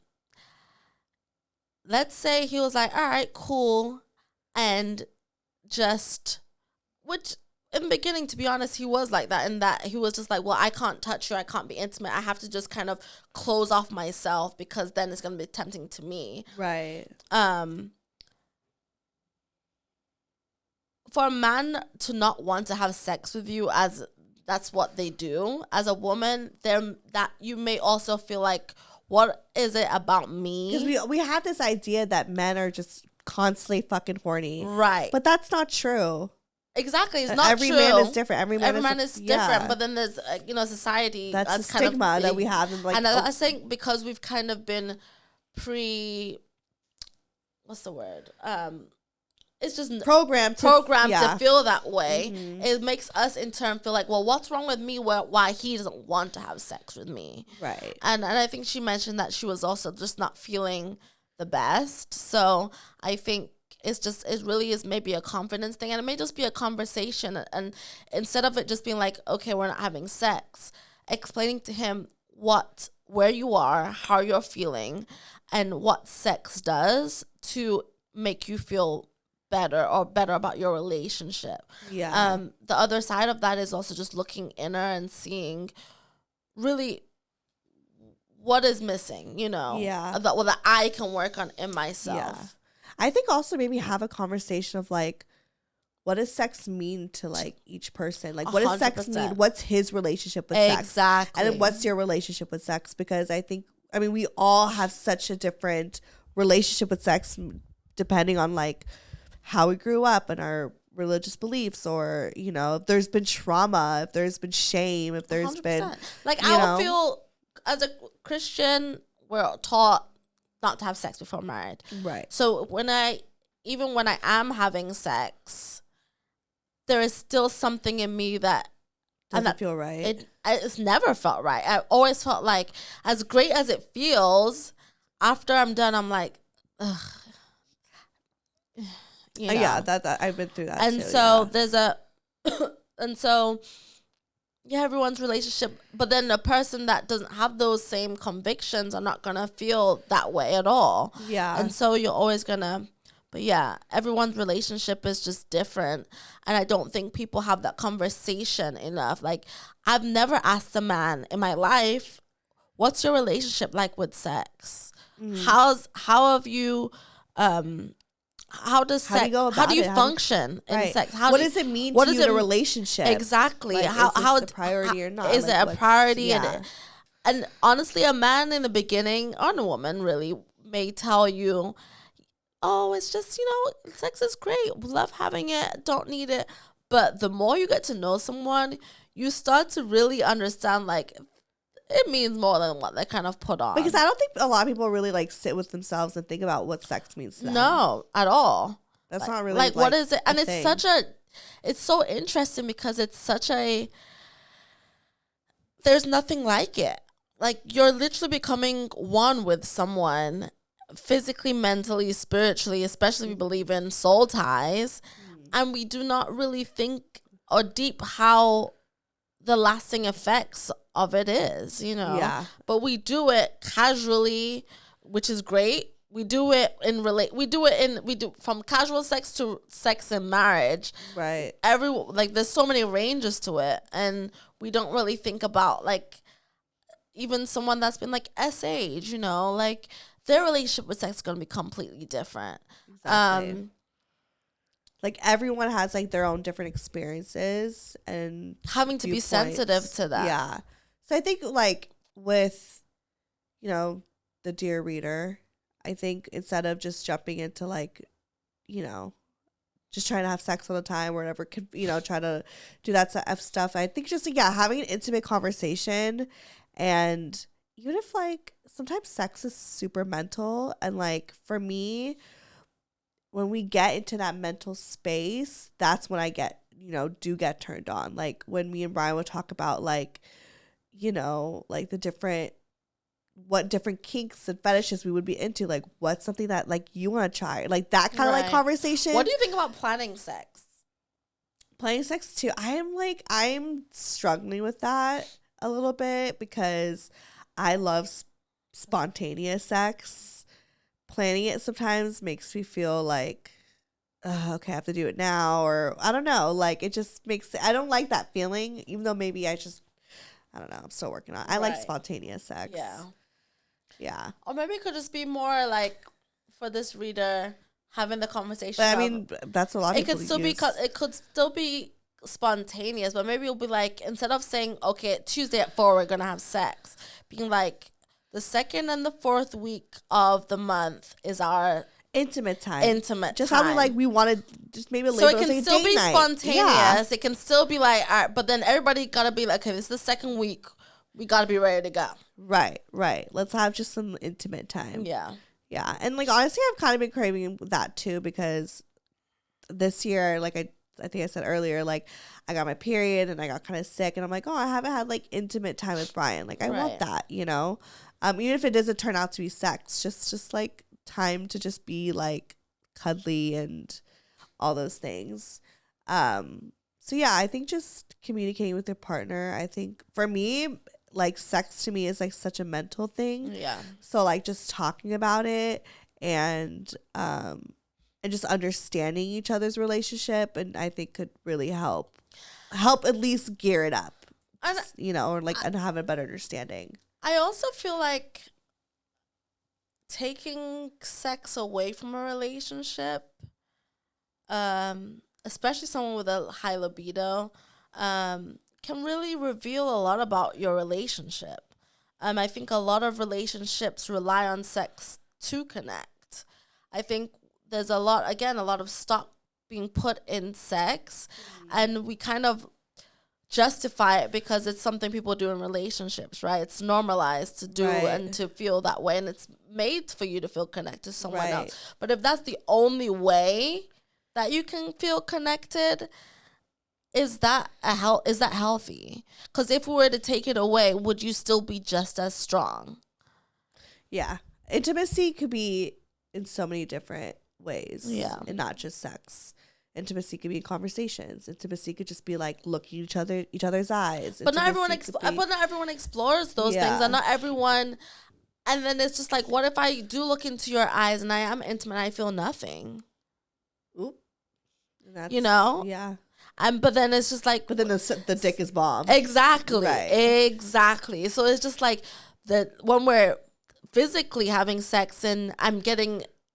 let's say he was like, all right, cool, and just, which in the beginning, to be honest, he was like that, in that he was just like, well, I can't touch you, I can't be intimate, I have to just kind of close off myself, because then it's going to be tempting to me. Right. For a man to not want to have sex with you, as that's what they do, as a woman, that you may also feel like, what is it about me? Because we have this idea that men are just constantly fucking horny. Right. But that's not true. Exactly. It's not every true. Man is different. Every man is different. Yeah. But then there's, society. That's the stigma that we have. And, like, and I think because we've kind of been what's the word? It's just programmed to feel that way. Mm-hmm. It makes us in turn feel like, well, what's wrong with me? Why he doesn't want to have sex with me? Right. And I think she mentioned that she was also just not feeling the best. So I think it really is maybe a confidence thing, and it may just be a conversation. And instead of it just being like, okay, we're not having sex, explaining to him where you are, how you're feeling, and what sex does to make you feel better about your relationship. Yeah. The other side of that is also just looking inner and seeing really what is missing, Yeah. that I can work on in myself. Yeah. I think also maybe have a conversation of like, what does sex mean to like each person? Like, what does sex mean? What's his relationship with sex? Exactly. And then what's your relationship with sex? Because we all have such a different relationship with sex depending on like how we grew up and our religious beliefs, or, if there's been trauma, if there's been shame, if there's 100%. Been like, I don't feel as a Christian, we're taught not to have sex before marriage. Right. So when I am having sex, there is still something in me that doesn't feel right. It's never felt right. I always felt like, as great as it feels, after I'm done, I'm like, ugh. Yeah, that I've been through that. And too, so there's everyone's relationship, but then a person that doesn't have those same convictions are not gonna feel that way at all. Yeah. And so you're always gonna, but yeah, everyone's relationship is just different, and I don't think people have that conversation enough. Like, I've never asked a man in my life, what's your relationship like with sex? How have you how do you function in sex? What does it mean to you in a relationship? Exactly. Like, how is this a priority or not? Is it a priority? Yeah. And honestly, a man in the beginning, or a woman really, may tell you, oh, it's just, sex is great. Love having it. Don't need it. But the more you get to know someone, you start to really understand, like, it means more than what they kind of put on. Because I don't think a lot of people really like sit with themselves and think about what sex means to them. No, at all. That's not really like what is it? And thing. It's so interesting because it's such there's nothing like it. Like, you're literally becoming one with someone physically, mentally, spiritually, especially if you believe in soul ties. And we do not really think or deep how the lasting effects of it is, Yeah. But we do it casually, which is great. We do it from casual sex to sex in marriage. Right. There's so many ranges to it, and we don't really think about, like, even someone that's been like S-age, like, their relationship with sex is going to be completely different. Exactly. like everyone has like their own different experiences and having to be sensitive to that. Yeah. So I think like with, you know, the Dear Reader, I think instead of just jumping into like, you know, just trying to have sex all the time or whatever, you know, try to do that stuff. I think just, yeah, having an intimate conversation. And even if like sometimes sex is super mental, and like for me, when we get into that mental space, that's when I get, you know, do get turned on. Like when me and Brian would talk about like, you know, like what different kinks and fetishes we would be into. Like what's something that like you want to try? Like that kind of like conversation. What do you think about planning sex? Planning sex too. I'm struggling with that a little bit because I love spontaneous sex. Planning it sometimes makes me feel like, okay, I have to do it now, or I don't know. Like it just makes, I don't like that feeling, even though maybe I don't know. I'm still working on it. I like spontaneous sex. Yeah. Yeah. Or maybe it could just be more like for this reader having the conversation. But I mean, that's a lot of people it could still be spontaneous, but maybe it'll be like, instead of saying, okay, Tuesday at 4 we're gonna have sex, being like, the 2nd and the 4th week of the month is our intimate time. Just how we wanted, just maybe a so label. It can still be spontaneous. Yeah. It can still be like, all right, but then everybody gotta be like, okay, this is the 2nd week. We gotta be ready to go. Right. Let's have just some intimate time. Yeah. Yeah. And like honestly, I've kind of been craving that too, because this year, like I think I said earlier, like I got my period and I got kind of sick, and I'm like, oh, I haven't had like intimate time with Brian. Like I want that, you know. Even if it doesn't turn out to be sex, just like time to just be like cuddly and all those things. So yeah, I think just communicating with your partner. I think for me, like sex to me is like such a mental thing. Yeah. So like just talking about it and just understanding each other's relationship, and I think could really help at least gear it up, you know, or like and have a better understanding. I also feel like taking sex away from a relationship, especially someone with a high libido, can really reveal a lot about your relationship. I think a lot of relationships rely on sex to connect. I think there's a lot of stock being put in sex, and we kind of justify it because it's something people do in relationships, right? It's normalized to do and to feel that way, and it's made for you to feel connected to someone else. But if that's the only way that you can feel connected, is that healthy? Because if we were to take it away, would you still be just as strong? Yeah. Intimacy could be in so many different ways. Yeah. And not just sex. Intimacy could be conversations. Intimacy could just be like looking each other's eyes. But not everyone explores those things, and not everyone. And then it's just like, what if I do look into your eyes and I am intimate and I feel nothing? Oop. You know? Yeah. But then it's just like, but then the dick is bomb. Exactly. Exactly. So it's just like when we're physically having sex and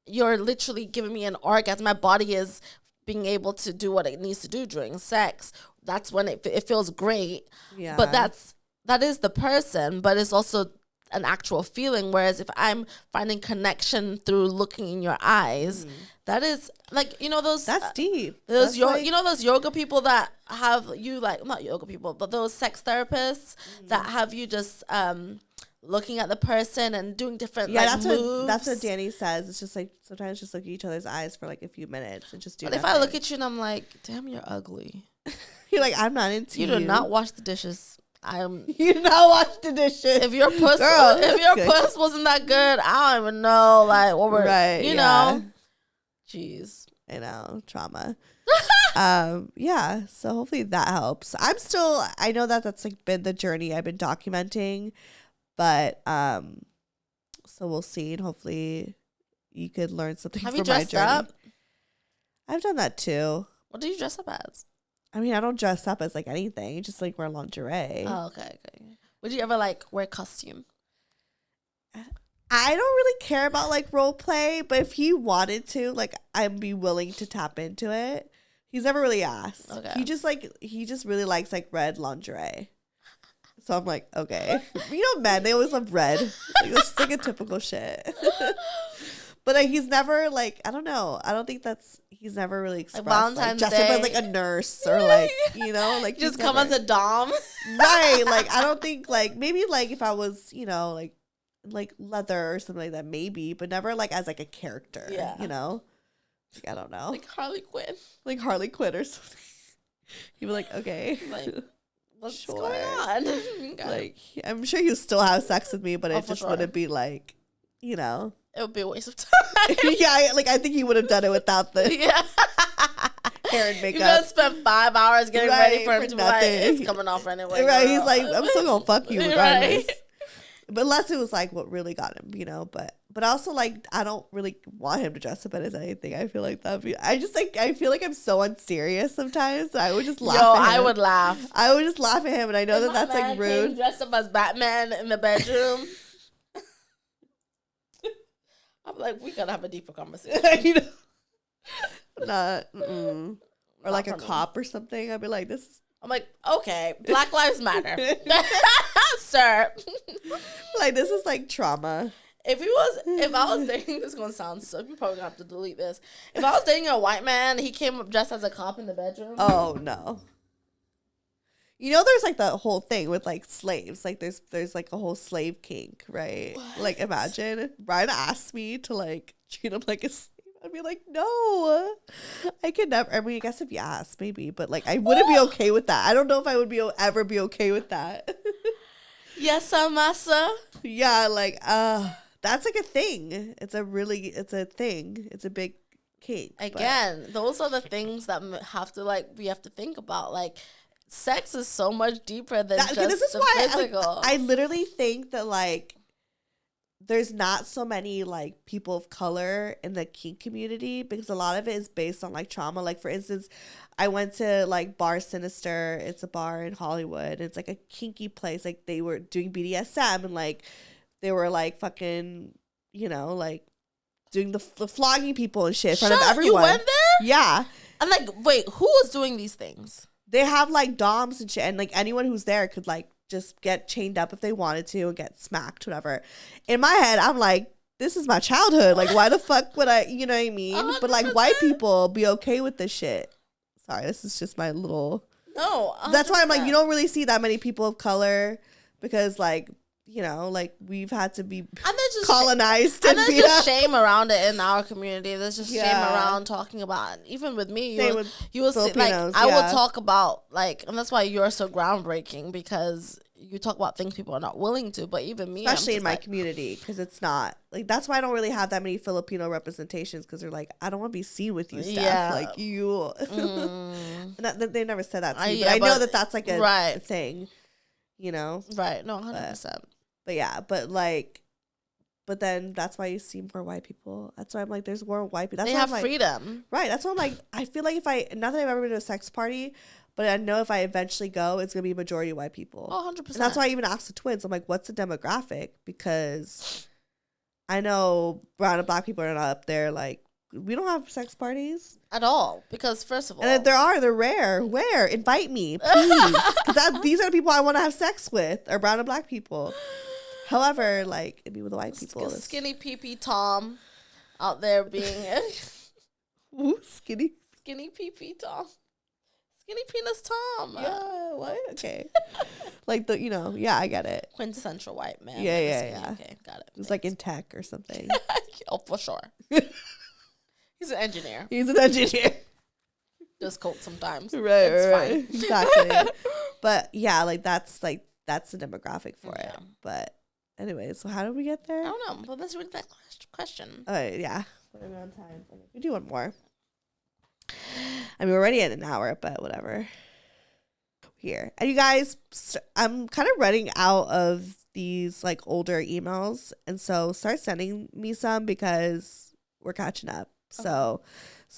you're literally giving me an orgasm, my body is being able to do what it needs to do during sex. That's when it feels great. Yeah. But that is the person, but it's also an actual feeling. Whereas if I'm finding connection through looking in your eyes, that is like, you know, those that's deep. Those you know, those yoga people that have you, like, not yoga people, but those sex therapists that have you just looking at the person and doing different moves. That's what Danny says. It's just like sometimes just look at each other's eyes for like a few minutes and just do. But if I look at you and I'm like, damn, you're ugly. You're like, I'm not into you. You do not wash the dishes. You do not wash the dishes. If your puss wasn't that good, I don't even know like what we're you know. Jeez. I know, trauma. Yeah, so hopefully that helps. I know that's like been the journey I've been documenting, but so we'll see, and hopefully you could learn something from my journey. Have you dressed up? I've done that too. What do you dress up as? I mean, I don't dress up as like anything, just like wear lingerie. Oh, okay. Would you ever like wear costume? I don't really care about like role play, but if he wanted to, like, I'd be willing to tap into it. He's never really asked. Okay. He just really likes like red lingerie. So I'm like, okay. You know, men, they always love red. Like, it's like a typical shit. But like, he's never like, I don't know. I don't think he's never really expressed like dressed up as like a nurse or like, you know, like just come as a dom. Right. Like, I don't think like, maybe like if I was, you know, like leather or something like that, maybe, but never like as like a character. Yeah. You know? Like, I don't know. Like Harley Quinn. Like Harley Quinn or something. You'd be like, okay. Like, what's going on? Like, I'm sure you still have sex with me, but it just wouldn't be like, you know. It would be a waste of time. Yeah, like I think he would have done it without the hair and makeup. You gotta spend 5 hours getting ready for him to be like, it's coming off anyway. Right, he's like, I'm still gonna fuck you regardless. Right. But unless it was like what really got him, you know. But also like I don't really want him to dress up as anything. I feel like I feel like I'm so unserious sometimes. So I would just laugh. At him. I would laugh. I would just laugh at him, and I know that that's like rude. Dressed up as Batman in the bedroom. I'm like, we gotta have a deeper conversation. You know, or like a cop or something. I'd be like, this. I'm like, okay, Black Lives Matter, sir. Like, this is like trauma. If I was dating, this is gonna sound so. You're probably gonna have to delete this. If I was dating a white man, he came up dressed as a cop in the bedroom. Oh no. You know, there's like the whole thing with like slaves. Like there's like a whole slave kink, right? What? Like imagine Ryan asked me to like treat him like a slave. I'd be like, no, I could never. I mean, I guess if you asked, maybe, but like I wouldn't be okay with that. I don't know if I would ever be okay with that. Yes, massa. Yeah, like that's like a thing. It's a thing. It's a big kink. Again, those are the things that we have to think about. Like, sex is so much deeper than just the physical. I literally think that like there's not so many like people of color in the kink community because a lot of it is based on like trauma. Like for instance, I went to like Bar Sinister. It's a bar in Hollywood. It's like a kinky place. Like they were doing BDSM and like they were like fucking, you know, like doing the flogging people and shit in front of everyone. You went there? Yeah. I'm like, wait, who was doing these things? They have like doms and shit, and like anyone who's there could like just get chained up if they wanted to and get smacked, whatever. In my head, I'm like, this is my childhood. Like, why the fuck would I, you know what I mean? 100%. But like white people be okay with this shit. Sorry, this is just my little. No, 100%. That's why I'm like, you don't really see that many people of color because like, you know, like we've had to be colonized. And there's just shame around it in our community. There's just shame around talking about it. Even with me, you will see, like, I will talk about, like, and that's why you're so groundbreaking because you talk about things people are not willing to. But even me, especially in my community, because it's not like that's why I don't really have that many Filipino representations because they're like, I don't want to be seen with you, Steph. Yeah. Like you. They never said that to me, but I know that that's like a thing. You know, right? No, 100%. But yeah, but then that's why you see more white people. That's why I'm like, there's more white people. That's they have freedom, right? That's why I'm like, I feel like not that I've ever been to a sex party, but I know if I eventually go, it's gonna be majority white people. 100%. And that's why I even asked the twins. I'm like, what's the demographic? Because I know brown and black people are not up there. Like, we don't have sex parties at all because first of all, and if there are, they're rare. Where? Invite me, please. Because these are the people I want to have sex with, are brown and black people. However, like it'd be with the white people. Skinny pee Tom out there being Ooh, skinny pee Tom, skinny penis Tom. Yeah, what? Okay, like the I get it. Quintessential white man. Yeah. Okay, got it. It's like in tech or something. Oh, for sure. He's an engineer. Does coke sometimes. Right, fine. Exactly. But yeah, like that's the demographic for it. But anyway, so how did we get there? I don't know. Well, let's read that question. Oh yeah, we're on time. We do one more. I mean, we're already at an hour, but whatever. Here, and you guys, I'm kind of running out of these like older emails, and so start sending me some because we're catching up. So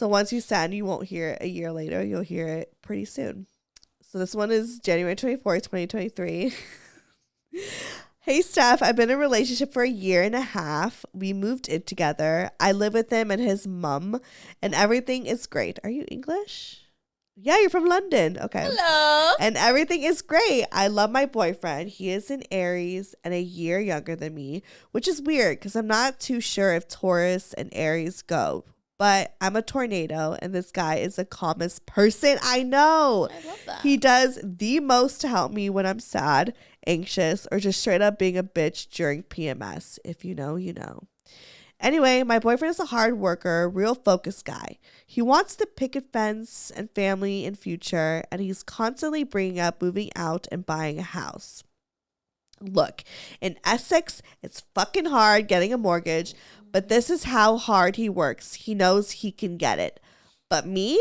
once you send, you won't hear it a year later. You'll hear it pretty soon. So this one is January 24th, 2023. Hey, Steph, I've been in a relationship for 1.5 years. We moved in together. I live with him and his mom, and everything is great. Are you English? Yeah, you're from London. Okay. Hello. And everything is great. I love my boyfriend. He is an Aries and a year younger than me, which is weird because I'm not too sure if Taurus and Aries go. But I'm a tornado, and this guy is the calmest person I know. I love that. He does the most to help me when I'm sad, anxious, or just straight up being a bitch during PMS. If you know, you know. Anyway, my boyfriend is a hard worker, real focused guy. He wants the picket fence and family in future, and he's constantly bringing up moving out and buying a house. Look, in Essex, it's fucking hard getting a mortgage, but this is how hard he works. He knows he can get it. But me?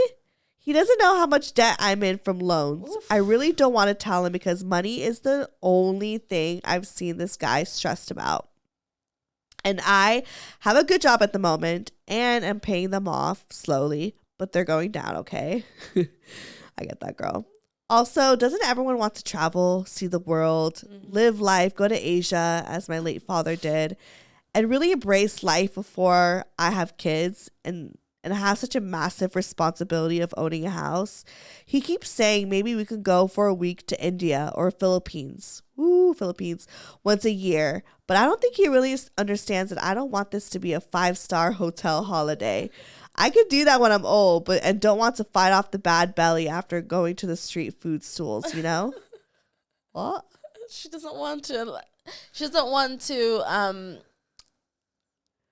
He doesn't know how much debt I'm in from loans. Oof. I really don't want to tell him because money is the only thing I've seen this guy stressed about. And I have a good job at the moment and am paying them off slowly, but they're going down, okay? I get that, girl. Also, doesn't everyone want to travel, see the world, live life, go to Asia, as my late father did, and really embrace life before I have kids and have such a massive responsibility of owning a house? He keeps saying maybe we could go for a week to India or Philippines. Ooh, Philippines, once a year. But I don't think he really understands that I don't want this to be a 5-star hotel holiday. I could do that when I'm old, and don't want to fight off the bad belly after going to the street food stools, you know? What? She doesn't want to,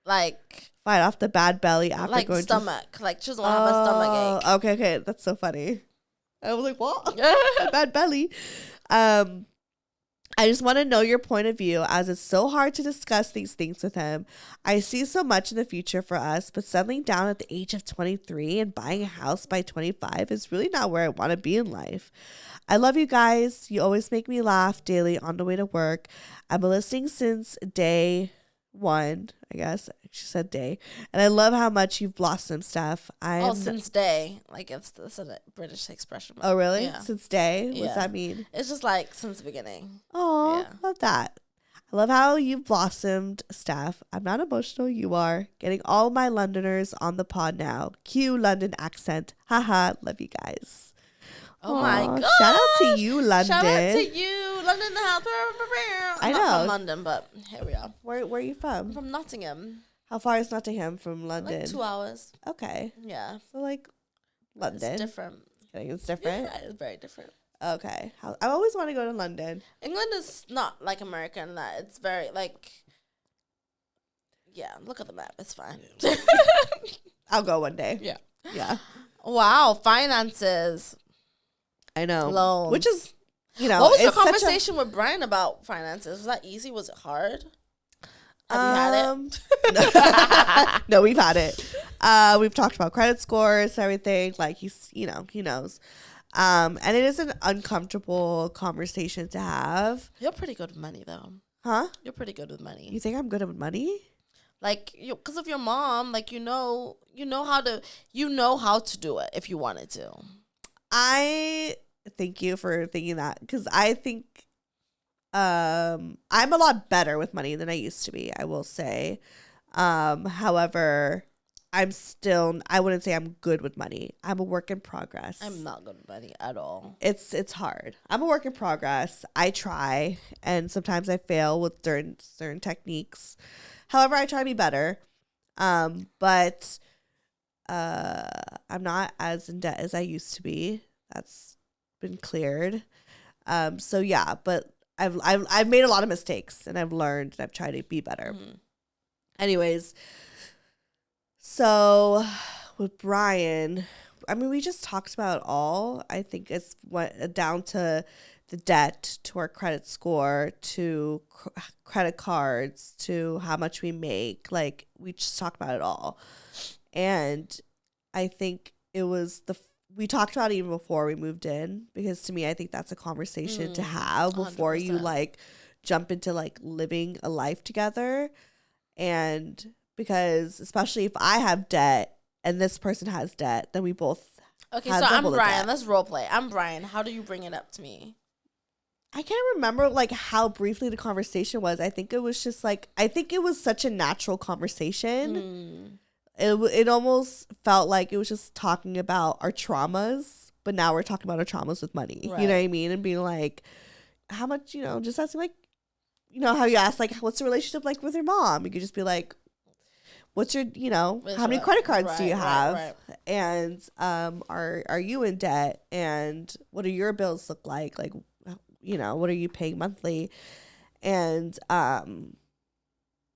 like... Fight off the bad belly after like going stomach. Like, she doesn't want to have a stomach ache. Okay. That's so funny. I was like, what? A bad belly. I just want to know your point of view, as it's so hard to discuss these things with him. I see so much in the future for us, but settling down at the age of 23 and buying a house by 25 is really not where I want to be in life. I love you guys. You always make me laugh daily on the way to work. I've been listening since day one, I guess. She said day. And I love how much you've blossomed, Steph. Since day. Like, it's a British expression. Oh, really? Yeah. Since day? What does that mean? It's just like since the beginning. Oh, yeah. Love that. I love how you've blossomed, Steph. I'm not emotional. You are. Getting all my Londoners on the pod now. Cue London accent. Haha. Love you guys. Oh my god! Shout out to you, London. Shout out to you, London in the house. I'm not from London, but here we are. Where are you from? I'm from Nottingham. How far is Nottingham from London? Like 2 hours. Okay. Yeah. So like London. It's different. It's different? Yeah, it's very different. Okay. I always want to go to London. England is not like America in that. It's very like, yeah, look at the map. It's fine. I'll go one day. Yeah. Yeah. Wow. Finances. I know. Loans. Which is, what was your conversation with Brian about finances? Was that easy? Was it hard? Have you had it? No, we've had it. We've talked about credit scores, everything. Like, he knows. And it is an uncomfortable conversation to have. You're pretty good with money, though. Huh? You're pretty good with money. You think I'm good with money? Like, because of your mom, like, you know how to do it if you wanted to. I thank you for thinking that, because I think I'm a lot better with money than I used to be, I will say. However, I wouldn't say I'm good with money. I'm a work in progress. I'm not good with money at all. It's hard. I'm a work in progress. I try, and sometimes I fail with certain techniques. However, I try to be better. But I'm not as in debt as I used to be. That's been cleared. So yeah, but I've made a lot of mistakes, and I've learned, and I've tried to be better. Mm-hmm. Anyways, so with Brian, I mean, we just talked about it all. I think it's down to the debt, to our credit score, to credit cards, to how much we make. Like, we just talked about it all. And I think it was we talked about it even before we moved in, because to me, I think that's a conversation to have before 100%. You like jump into like living a life together. And because especially if I have debt and this person has debt, then we both okay. So I'm Brian. Let's role play. I'm Brian. How do you bring it up to me? I can't remember like how briefly the conversation was. I think it was just like, I think it was such a natural conversation. It almost felt like it was just talking about our traumas. but now we're talking about our traumas with money. Right. You know what I mean? And being like, how much, you know, just asking like, you know, how you ask like, what's the relationship like with your mom? You could just be like, what's your, you know, how many credit cards do you have? Right. And are you in debt? And what do your bills look like? Like, you know, what are you paying monthly? And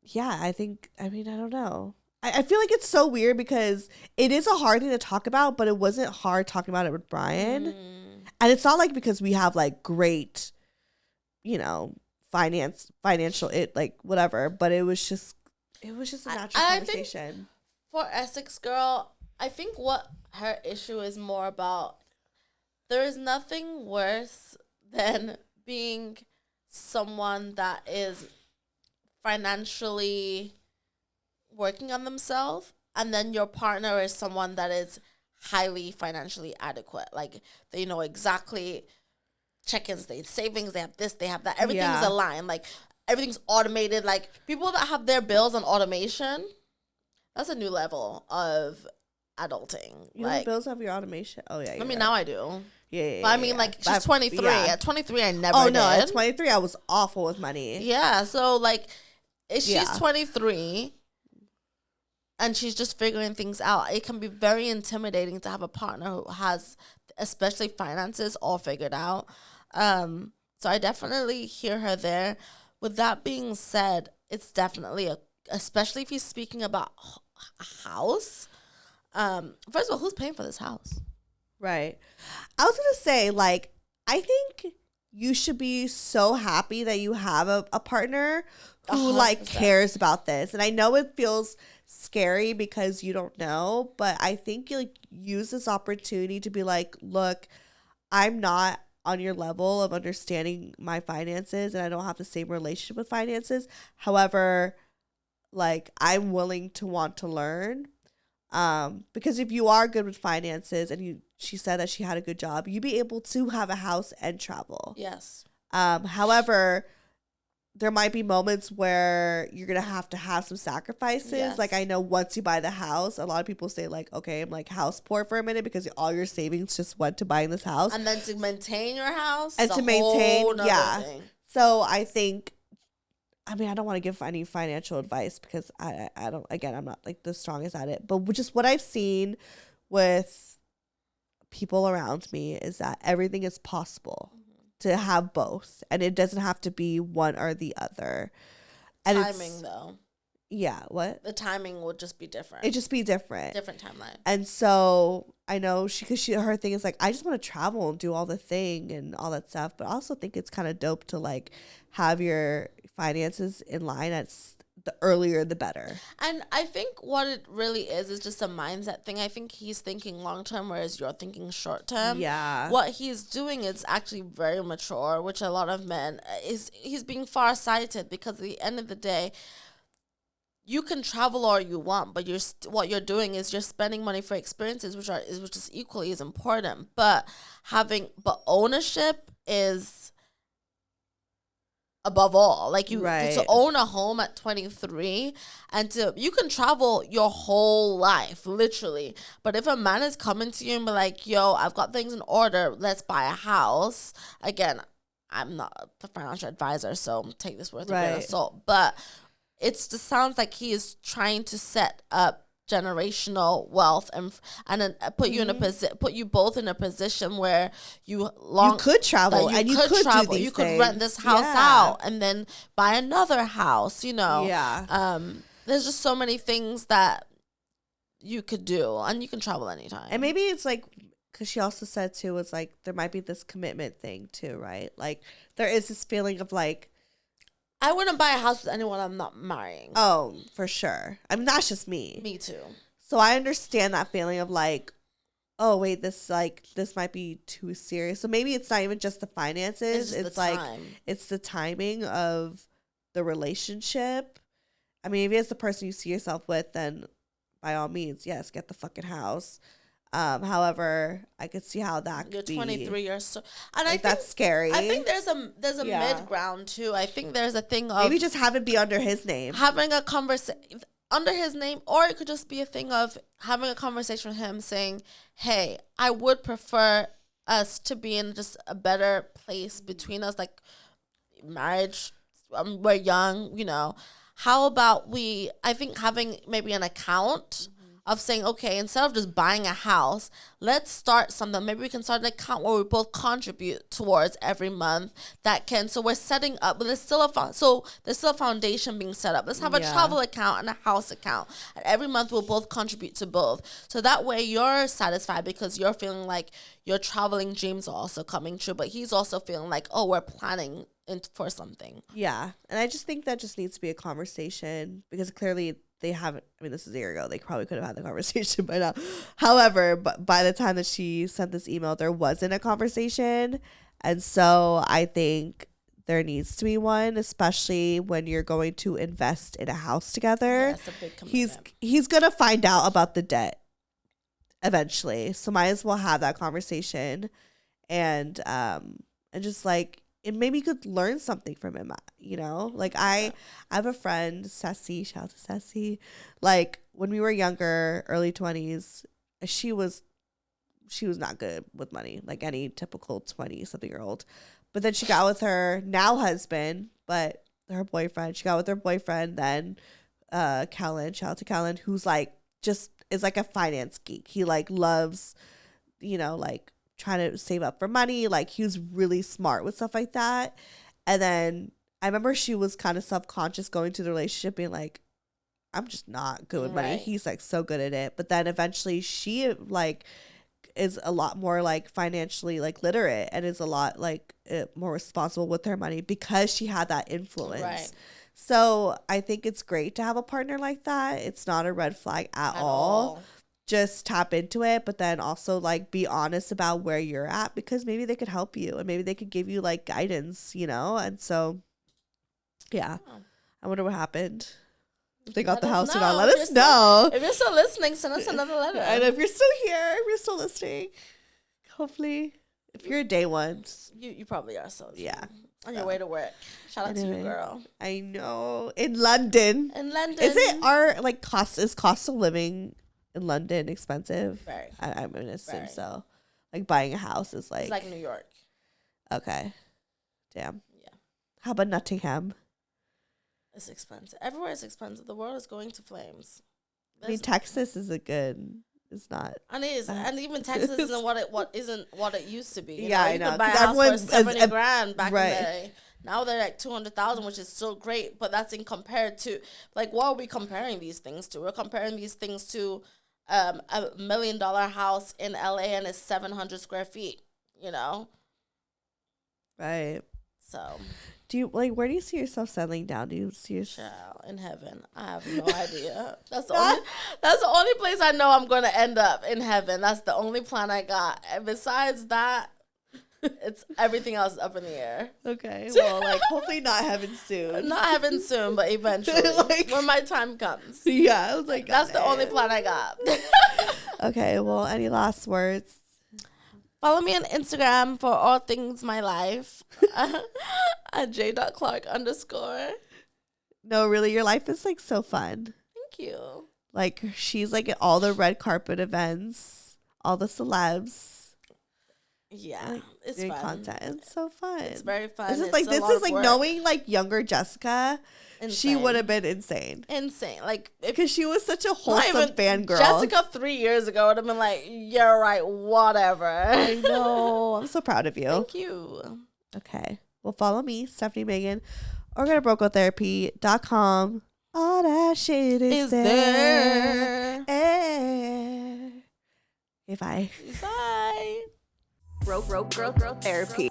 yeah, I don't know. I feel like it's so weird because it is a hard thing to talk about, but it wasn't hard talking about it with Brian. And it's not like because we have like great, you know, financial like whatever, but it was just a natural conversation. Think for Essex girl, I think what her issue is more about, there is nothing worse than being someone that is financially working on themselves, and then your partner is someone that is highly financially adequate. Like, they know exactly check-ins, they savings, they have this, they have that. Everything's aligned. Like, everything's automated. Like, people that have their bills on automation, that's a new level of adulting. You like, know, bills have your automation. Oh yeah. I mean, now I do. Yeah. But I mean, like, she's 23. At 23, I never did. At 23, I was awful with money. Yeah. So, like, if she's 23 and she's just figuring things out, it can be very intimidating to have a partner who has, especially finances, all figured out. So I definitely hear her there. With that being said, it's definitely especially if he's speaking about a house. First of all, who's paying for this house? Right. I was going to say, like, I think you should be so happy that you have a partner who 100%. Like cares about this. And I know it feels scary because you don't know, but I think you like use this opportunity to be like, look, I'm not on your level of understanding my finances and I don't have the same relationship with finances. However, like, I'm willing to want to learn. Because if you are good with finances and she said that she had a good job, you'd be able to have a house and travel. Yes. However, there might be moments where you're going to have some sacrifices. Yes. Like, I know once you buy the house, a lot of people say like, okay, I'm like house poor for a minute because all your savings just went to buying this house. And then to maintain your house. And to maintain. Yeah. Thing. So I think, I mean, I don't want to give any financial advice because I don't, again, I'm not like the strongest at it, but just what I've seen with people around me is that everything is possible to have both, and it doesn't have to be one or the other. And timing though. Yeah, what? The timing would just be different. It'd just be different. Different timeline. And so I know her thing is like, I just want to travel and do all the thing and all that stuff. But I also think it's kind of dope to like have your finances in line at the earlier the better. And I think what it really is just a mindset thing. I think he's thinking long term, whereas you're thinking short term. Yeah. What he's doing is actually very mature, which a lot of men he's being farsighted, because at the end of the day, you can travel all you want, but what you're doing is you're spending money for experiences, which is equally as important. But ownership is above all. Like, to own a home at 23, and you can travel your whole life, literally. But if a man is coming to you and be like, yo, I've got things in order, let's buy a house. Again, I'm not a financial advisor, so take this with a grain of salt. But it just sounds like he is trying to set up generational wealth and then put you in put you both in a position where you could travel and you could travel. Do these you could things. Rent this house out and then buy another house. You know, there's just so many things that you could do, and you can travel anytime. And maybe it's like, because she also said too, it's like there might be this commitment thing too, right? Like there is this feeling of like, I wouldn't buy a house with anyone I'm not marrying. Oh, for sure. I mean, that's just me. Me too. So I understand that feeling of like, oh wait, this might be too serious. So maybe it's not even just the finances. It's like it's the timing of the relationship. I mean, if it's the person you see yourself with, then by all means, yes, get the fucking house. However, I could see how that could be. You're 23 years so, and like, I think that's scary. I think there's a mid ground too. I think there's a thing of maybe just have it be under his name, having a conversation under his name, or it could just be a thing of having a conversation with him, saying, "Hey, I would prefer us to be in just a better place between us, like marriage, we're young, you know, how about I think having maybe an account of saying, okay, instead of just buying a house, let's start something. Maybe we can start an account where we both contribute towards every month. So we're setting up, but there's still a foundation being set up. Let's have a travel account and a house account. And every month we'll both contribute to both. So that way you're satisfied because you're feeling like your traveling dreams are also coming true, but he's also feeling like, oh, we're planning for something. Yeah. And I just think that just needs to be a conversation because clearly they haven't. I mean, this is a year ago. They probably could have had the conversation by now. However, but by the time that she sent this email, there wasn't a conversation. And so I think there needs to be one, especially when you're going to invest in a house together. Yeah, that's a big commitment. He's going to find out about the debt eventually. So might as well have that conversation and just like, and maybe you could learn something from him, you know? Like, I have a friend, Ceci, shout out to Ceci. Like, when we were younger, early 20s, she was not good with money, like any typical 20-something-year-old. But then she got with her now husband, but her boyfriend. She got with her boyfriend, then Kellen, shout out to Kellen, who's, like, just is, like, a finance geek. He, like, loves, you know, like, trying to save up for money. Like, he was really smart with stuff like that. And then I remember she was kind of self-conscious going to the relationship being like, I'm just not good with money. He's like so good at it. But then eventually she like is a lot more like financially like literate and is a lot like more responsible with her money because she had that influence. Right. So I think it's great to have a partner like that. It's not a red flag at all. Just tap into it, but then also like be honest about where you're at because maybe they could help you and maybe they could give you like guidance, you know? And so, yeah, I wonder what happened. If they got the house or not, let us know. If you're still listening, send us another letter. And if you're still here, if you're still listening, hopefully, if you're a day one. You probably are so. Yeah. On your way to work. Shout out to you, girl. I know. In London. Is it is cost of living in London expensive? Very. I'm going to assume so. Like buying a house is like. It's like New York. Okay. Damn. Yeah. How about Nottingham? It's expensive. Everywhere is expensive. The world is going to flames. I mean, Texas is it's not. And it is. And even Texas isn't what it used to be. You know? You I know. could buy a house for 70 grand back in the day. Now they're like 200,000, which is still great, but that's in compared to like what are we comparing these things to? We're comparing these things to a $1 million house in LA and it's 700 square feet, you know? Right. So do you where do you see yourself settling down? Do you see yourself in heaven? I have no idea. That's the only place I know I'm gonna end up, in heaven. That's the only plan I got. And besides that, it's everything else is up in the air. Okay. Well, hopefully not heaven soon. Not heaven soon, but eventually. When my time comes. Yeah, I was like, that's the only plan I got. Okay, well, any last words? Follow me on Instagram for all things my life. At j.clarke_. No, really, your life is so fun. Thank you. She's at all the red carpet events, all the celebs. Yeah, it's doing fun. Content. It's so fun. It's very fun. This is knowing younger Jessica. Insane. She would have been insane. Insane. Because she was such a wholesome fangirl. Jessica 3 years ago would have been like, you're right, whatever. I know. I'm so proud of you. Thank you. Okay. Well, follow me, Stefanie Maegan, or go to brocotherapy.com. All that shit is there. Okay, bye. Bye. Growth therapy.